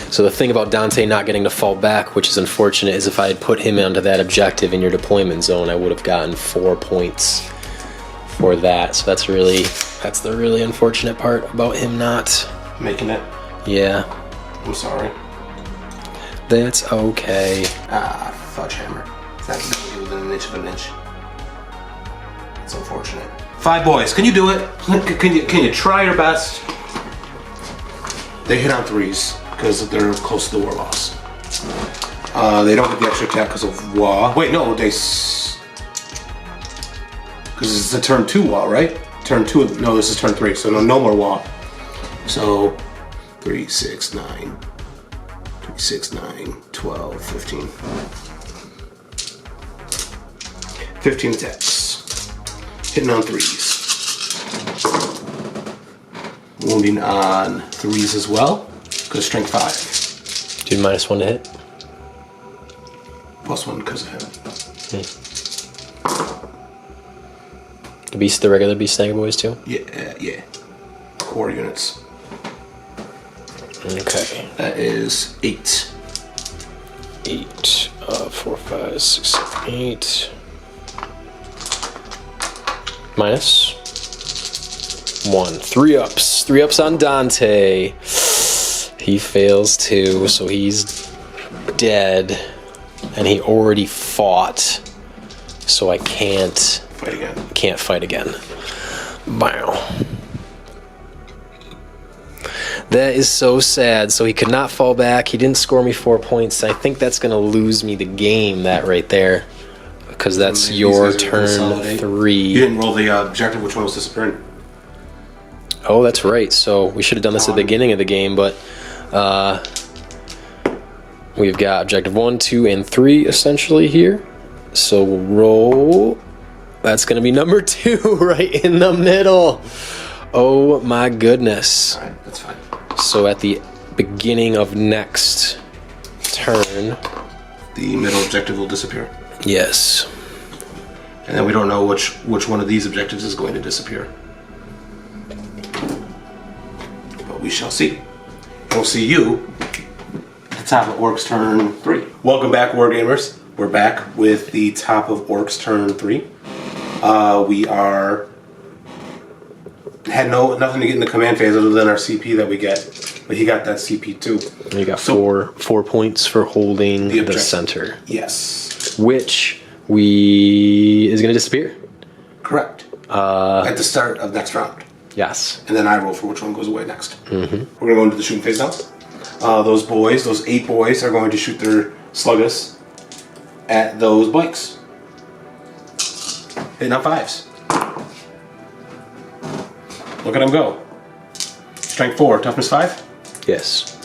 So the thing about Dante not getting to fall back, which is unfortunate, is if I had put him onto that objective in your deployment zone, I would have gotten 4 points for that. So that's the really unfortunate part about him not making it. Yeah. I'm sorry. That's okay. Fudge hammer. That's within an inch of an inch. It's unfortunate. 5 boys, can you do it? Can you try your best? They hit on 3s because they're close to the war boss. They don't get the extra attack because of Wa. Wait, no, because it's a turn 2 Wa, right? Turn 2. No, this is turn 3, so no more Wa. So 3, 6, 9. 3, 6, 9, 12, 15. 15 attacks. Hitting on 3s. Wounding on 3s as well. Because strength 5. Dude, -1 to hit. +1 because of him. The regular beast snagger boys too? Yeah. Core units. Okay. That is 8. 8. 4, 5, 6, 7, 8. -1. 3 ups. 3 ups on Dante. He fails too, so he's dead. And he already fought. So I can't fight again. Wow. That is so sad. So he could not fall back. He didn't score me 4 points. I think that's going to lose me the game, that right there. Because that's your turn 3. You didn't roll the objective. Which one was disappearing? Oh, that's right. So we should have done this at the beginning of the game, but we've got objective 1, 2, and 3 essentially here. So we'll roll. That's going to be number 2 right in the middle. Oh my goodness. All right, that's fine. So at the beginning of next turn, the middle objective will disappear. Yes. And then we don't know which one of these objectives is going to disappear. But we shall see. We'll see you at the top of Orks turn 3. Welcome back, Wargamers. We're back with the top of Orks turn 3. We had nothing to get in the command phase other than our CP that we get. But he got that CP too. And you got four points for holding the center. Yes. Which is going to disappear. Correct. At the start of next round. Yes. And then I roll for which one goes away next. We're going to go into the shooting phase now. Those 8 boys, are going to shoot their sluggus at those bikes. Hitting on 5s. Look at them go. Strength 4, toughness 5? Yes.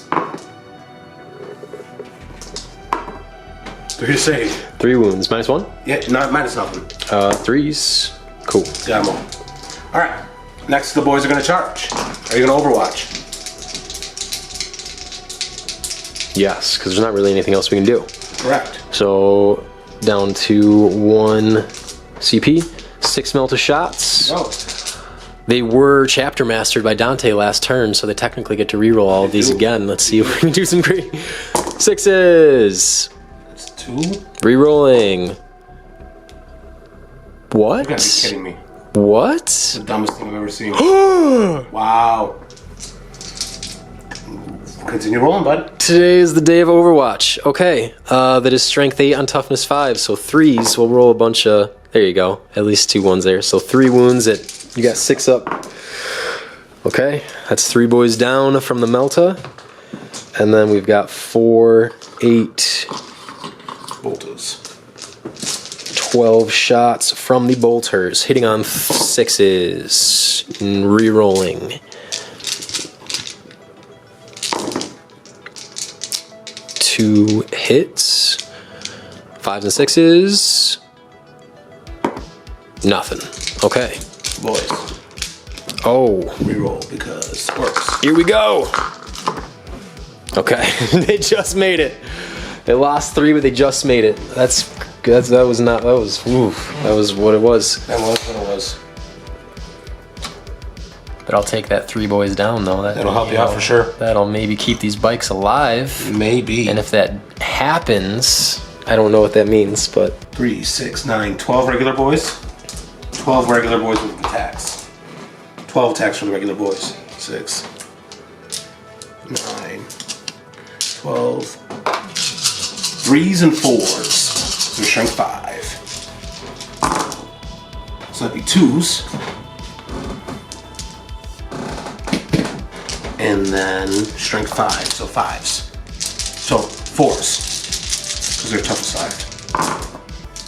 3 to save. 3 wounds. -1? Yeah, not minus nothing. 3s. Cool. Got them all. Alright. Next, the boys are going to charge. Are you going to overwatch? Yes, because there's not really anything else we can do. Correct. So, down to 1 CP. 6 melta shots. Go. They were chapter mastered by Dante last turn, so they technically get to reroll all of these again. Let's see if we can do some great 6s. That's 2. Rerolling. What? You gotta be kidding me. What? The dumbest thing I've ever seen. Wow. Continue rolling, bud. Today is the day of Overwatch. Okay, that is strength 8 on toughness 5, so 3s. We'll roll a bunch of... There you go. At least 2 1s there. So 3 wounds at... You got 6 up. Okay, that's 3 boys down from the Melta. And then we've got 4, 8... Bolters. 12 shots from the bolters. Hitting on 6s. And re-rolling. 2 hits. 5s and 6s. Nothing. Okay. Boys. Oh. Reroll because works. Here we go. Okay. They just made it. They lost 3, but they just made it. That was what it was. That was what it was. But I'll take that 3 boys down though. That'll help you out for sure. That'll maybe keep these bikes alive. Maybe. And if that happens, I don't know what that means, but 3, 6, 9, 12 regular boys. 12 regular boys with attacks. 12 attacks from the regular boys. 6, 9, 12. 3s and 4s. So strength 5. So that'd be 2s. And then strength 5, so 5s. So 4s. Because they're tough as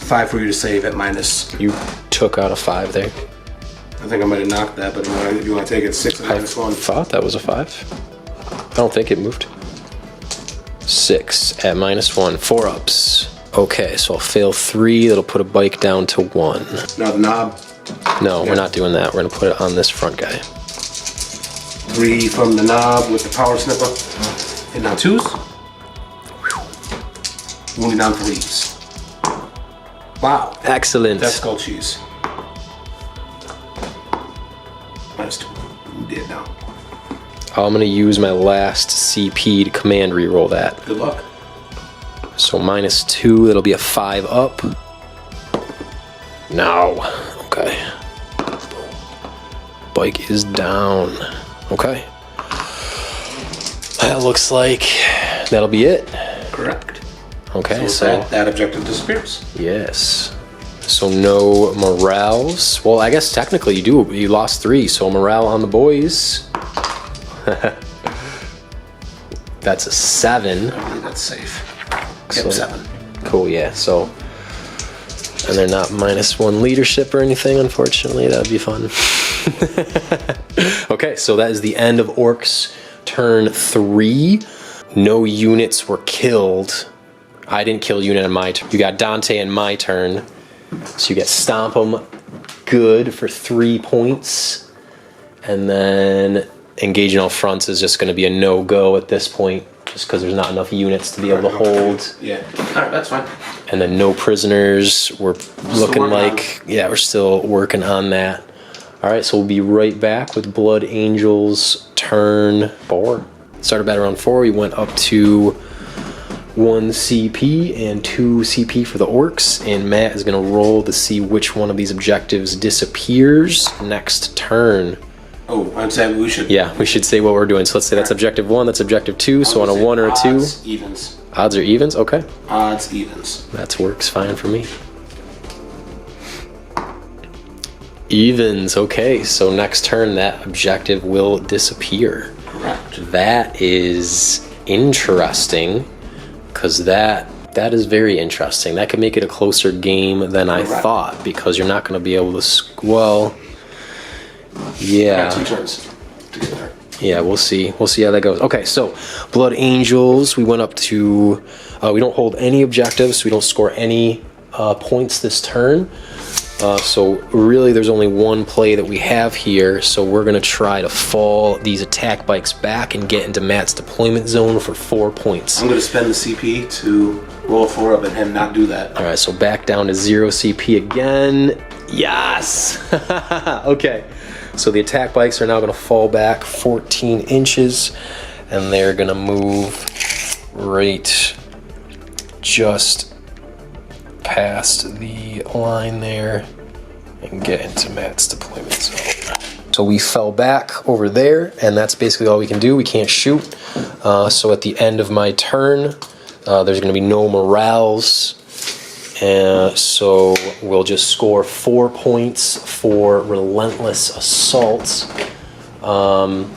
5 for you to save at minus. you took out a 5 there. I think I might have knocked that, but if you want to take it 6 and minus 1. I thought that was a 5. I don't think it moved. 6 at minus 1. 4 ups. Okay, so I'll fail 3. That'll put a bike down to 1. Now the knob. No, we're not doing that. We're going to put it on this front guy. 3 from the knob with the power snipper. And now 2s. Wounding down 3s. Wow. Excellent. Deathskull cheese. Minus 2. Dead now. I'm going to use my last CP to command reroll that. Good luck. So minus 2, that'll be a 5 up. No. Okay. Bike is down. Okay. That looks like that'll be it. Correct. Okay, So that objective disappears. yes. So no morales. Well, I guess technically you do. You lost 3, so morale on the boys. That's a 7. I believe that's safe. So- Yep, 7. Cool, yeah. So, and they're not minus 1 leadership or anything, unfortunately. That'd be fun. Okay, so that is the end of Orcs turn 3. No units were killed. I didn't kill a unit on my turn. You got Dante in my turn. So you get Stomp 'em good for 3 points. And then engaging all fronts is just going to be a no-go at this point, just because there's not enough units to be able to hold. Yeah. Alright, that's fine. And then no prisoners. We're looking like, yeah, we're still working on that. All right, so we'll be right back with Blood Angels turn 4. Started battle round 4. We went up to 1 CP and 2 CP for the Orcs, and Matt is going to roll to see which one of these objectives disappears next turn. Oh, I'd say we should. Yeah, we should say what we're doing. So let's say that's objective 1, that's objective 2. So on a 1 or a 2, Odds, evens. odds or evens. Okay, Odds, evens. that works fine for me. Evens. Okay, so next turn that objective will disappear. Correct. That is interesting, because that is very interesting. That could make it a closer game than I Correct. thought, because you're not going to be able to well, Got 2 yeah, turns together. yeah, we'll see how that goes. Okay, so Blood Angels, we went up to we don't hold any objectives, so we don't score any points this turn. So really there's only one play that we have here, so we're going to try to fall these attack bikes back and get into Matt's deployment zone for 4 points. I'm going to spend the CP to roll a 4 up and him not do that. Alright, so back down to 0 CP again. Yes! Okay, So the attack bikes are now going to fall back 14 inches, and they're going to move right just past the line there and get into Matt's deployment zone. So we fell back over there, and that's basically all we can do. We can't shoot. So at the end of my turn, there's going to be no morales. So we'll just score 4 points for Relentless Assault. Oh,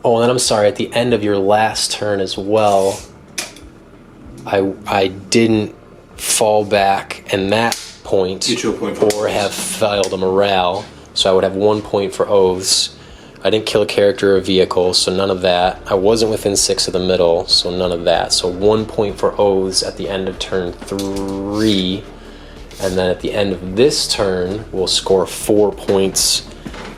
and then I'm sorry, at the end of your last turn as well, I didn't fall back and that point or have failed a morale, so I would have 1 point for oaths. I didn't kill a character or vehicle, so none of that. I wasn't within 6 of the middle, so none of that. So 1 point for oaths at the end of turn 3, and then at the end of this turn, we'll score 4 points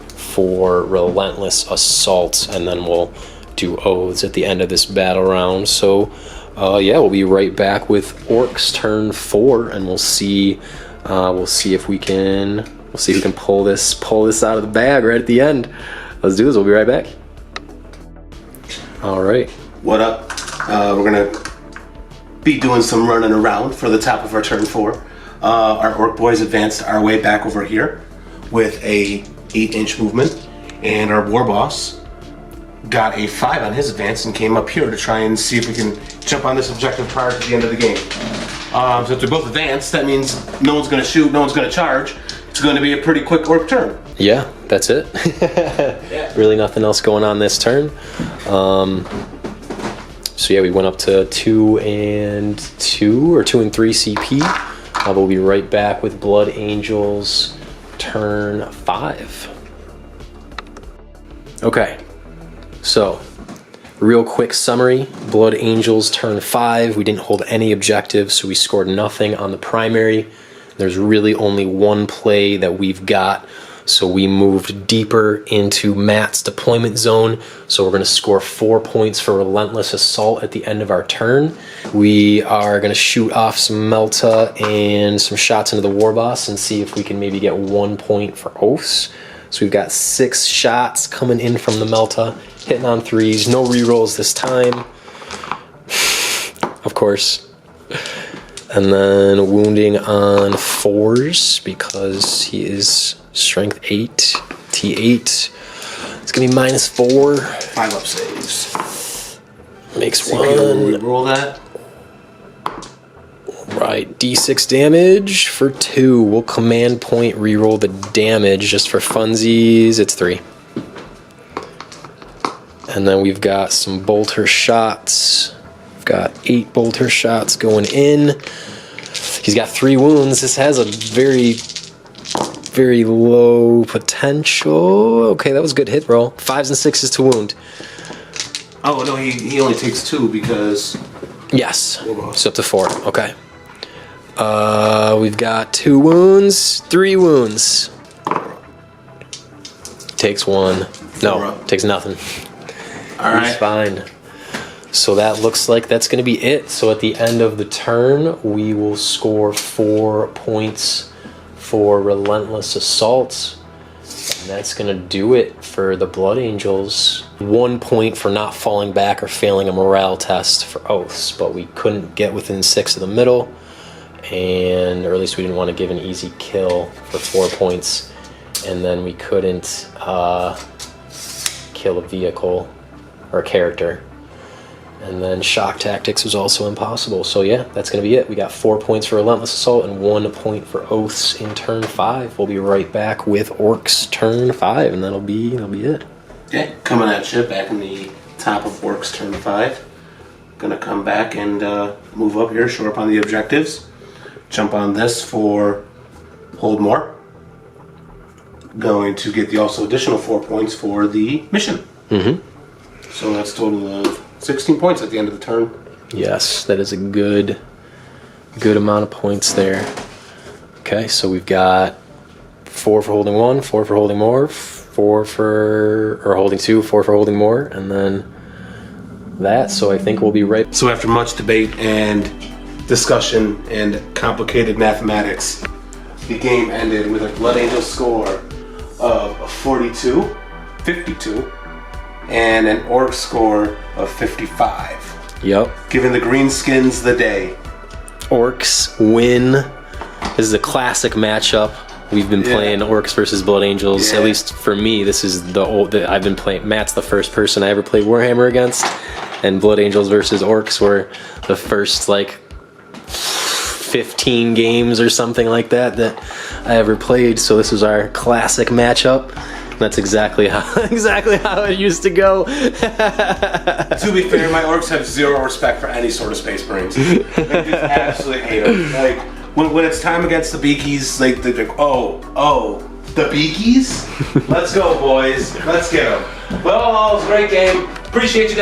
for Relentless Assault, and then we'll do oaths at the end of this battle round. So yeah, we'll be right back with Orks turn 4, and we'll see if we can pull this out of the bag right at the end. Let's do this. We'll be right back. All right. What up? We're gonna be doing some running around for the top of our turn 4. Our Ork boys advanced our way back over here with a 8-inch movement, and our war boss got a 5 on his advance and came up here to try and see if we can jump on this objective prior to the end of the game. So if they're both advanced, that means no one's going to shoot, no one's going to charge. It's going to be a pretty quick Ork turn. Yeah, that's it. Yeah. Really nothing else going on this turn. So yeah, we went up to 2 and 2 or 2 and 3 CP. We'll be right back with Blood Angels turn 5. Okay, so real quick summary. Blood Angels turn 5. We didn't hold any objectives, so we scored nothing on the primary. There's really only one play that we've got, so we moved deeper into Matt's deployment zone. So we're going to score 4 points for Relentless Assault at the end of our turn. We are going to shoot off some Melta and some shots into the war boss and see if we can maybe get 1 point for oaths. So we've got 6 shots coming in from the Melta, hitting on 3s, no rerolls this time, of course. And then wounding on 4s because he is strength 8, T8. It's gonna be -4. 5 up saves. Makes CP, 1. we roll that. Right, D6 damage for 2. We'll command point reroll the damage just for funsies. It's 3. And then we've got some bolter shots. We've got 8 bolter shots going in. He's got 3 wounds. This has a very, very low potential. Okay, that was a good hit roll. 5s and 6s to wound. Oh no, he only takes 2 because. Yes, so up to 4. Okay. We've got 2 wounds, 3 wounds. Takes 1. No, takes nothing. All right. He's fine. So that looks like that's going to be it. So at the end of the turn, we will score 4 points for Relentless Assault. And that's going to do it for the Blood Angels. 1 point for not falling back or failing a morale test for oaths, but we couldn't get within 6 of the middle. And or at least we didn't want to give an easy kill for 4 points, and then we couldn't kill a vehicle or a character, and then shock tactics was also impossible. So yeah, that's gonna be it. We got 4 points for Relentless Assault and 1 point for oaths in turn 5. We'll be right back with Orks turn 5, and that'll be it. Okay, coming at you back in the top of Orks turn 5. Gonna come back and move up here, shore up on the objectives. Jump on this for hold more. Going to get the also additional 4 points for the mission. Mm-hmm. So that's a total of 16 points at the end of the turn. Yes, that is a good amount of points there. Okay, so we've got 4 for holding 1, 4 for holding more, 4 for holding 2, 4 for holding more, and then that. So I think we'll be right. So after much debate and discussion and complicated mathematics, the game ended with a Blood Angel score 42, 52, and an Orc score of 55. Yep. Giving the greenskins the day. Orcs win. This is a classic matchup. We've been playing Orcs versus Blood Angels. At least for me, this is I've been playing. Matt's the first person I ever played Warhammer against, and Blood Angels versus Orcs were the first like 15 games or something like that I ever played. So this was our classic matchup. That's exactly how it used to go. To be fair, my Orcs have zero respect for any sort of Space Marines. They just absolutely hate them. Like when it's time against the Beakies, like they're like, oh, the Beakies? Let's go, boys. Let's get them. Well, it was a great game. Appreciate you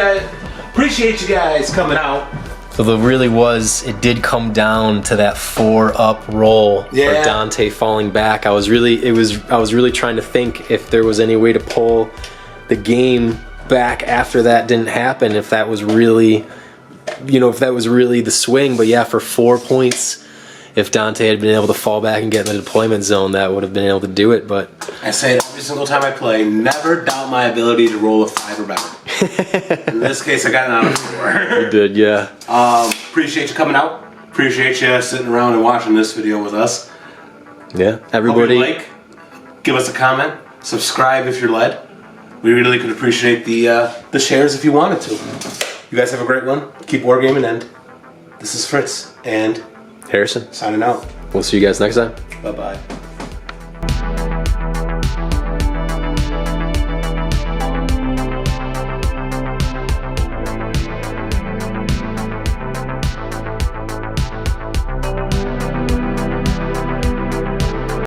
guys coming out. So it did come down to that 4-up roll for Dante falling back. I was really trying to think if there was any way to pull the game back after that didn't happen, if that was really the swing. But yeah, for 4 points, if Dante had been able to fall back and get in the deployment zone, that would have been able to do it. But I say it every single time I play, never doubt my ability to roll a 5 or better. In this case, I got it out of 4. You did, yeah. Appreciate you coming out. Appreciate you sitting around and watching this video with us. Yeah, everybody. Hope you like, give us a comment, subscribe if you're led. We really could appreciate the shares if you wanted to. You guys have a great one. Keep wargaming, and this is Fritz and Harrison. Signing out. We'll see you guys next time. Bye-bye.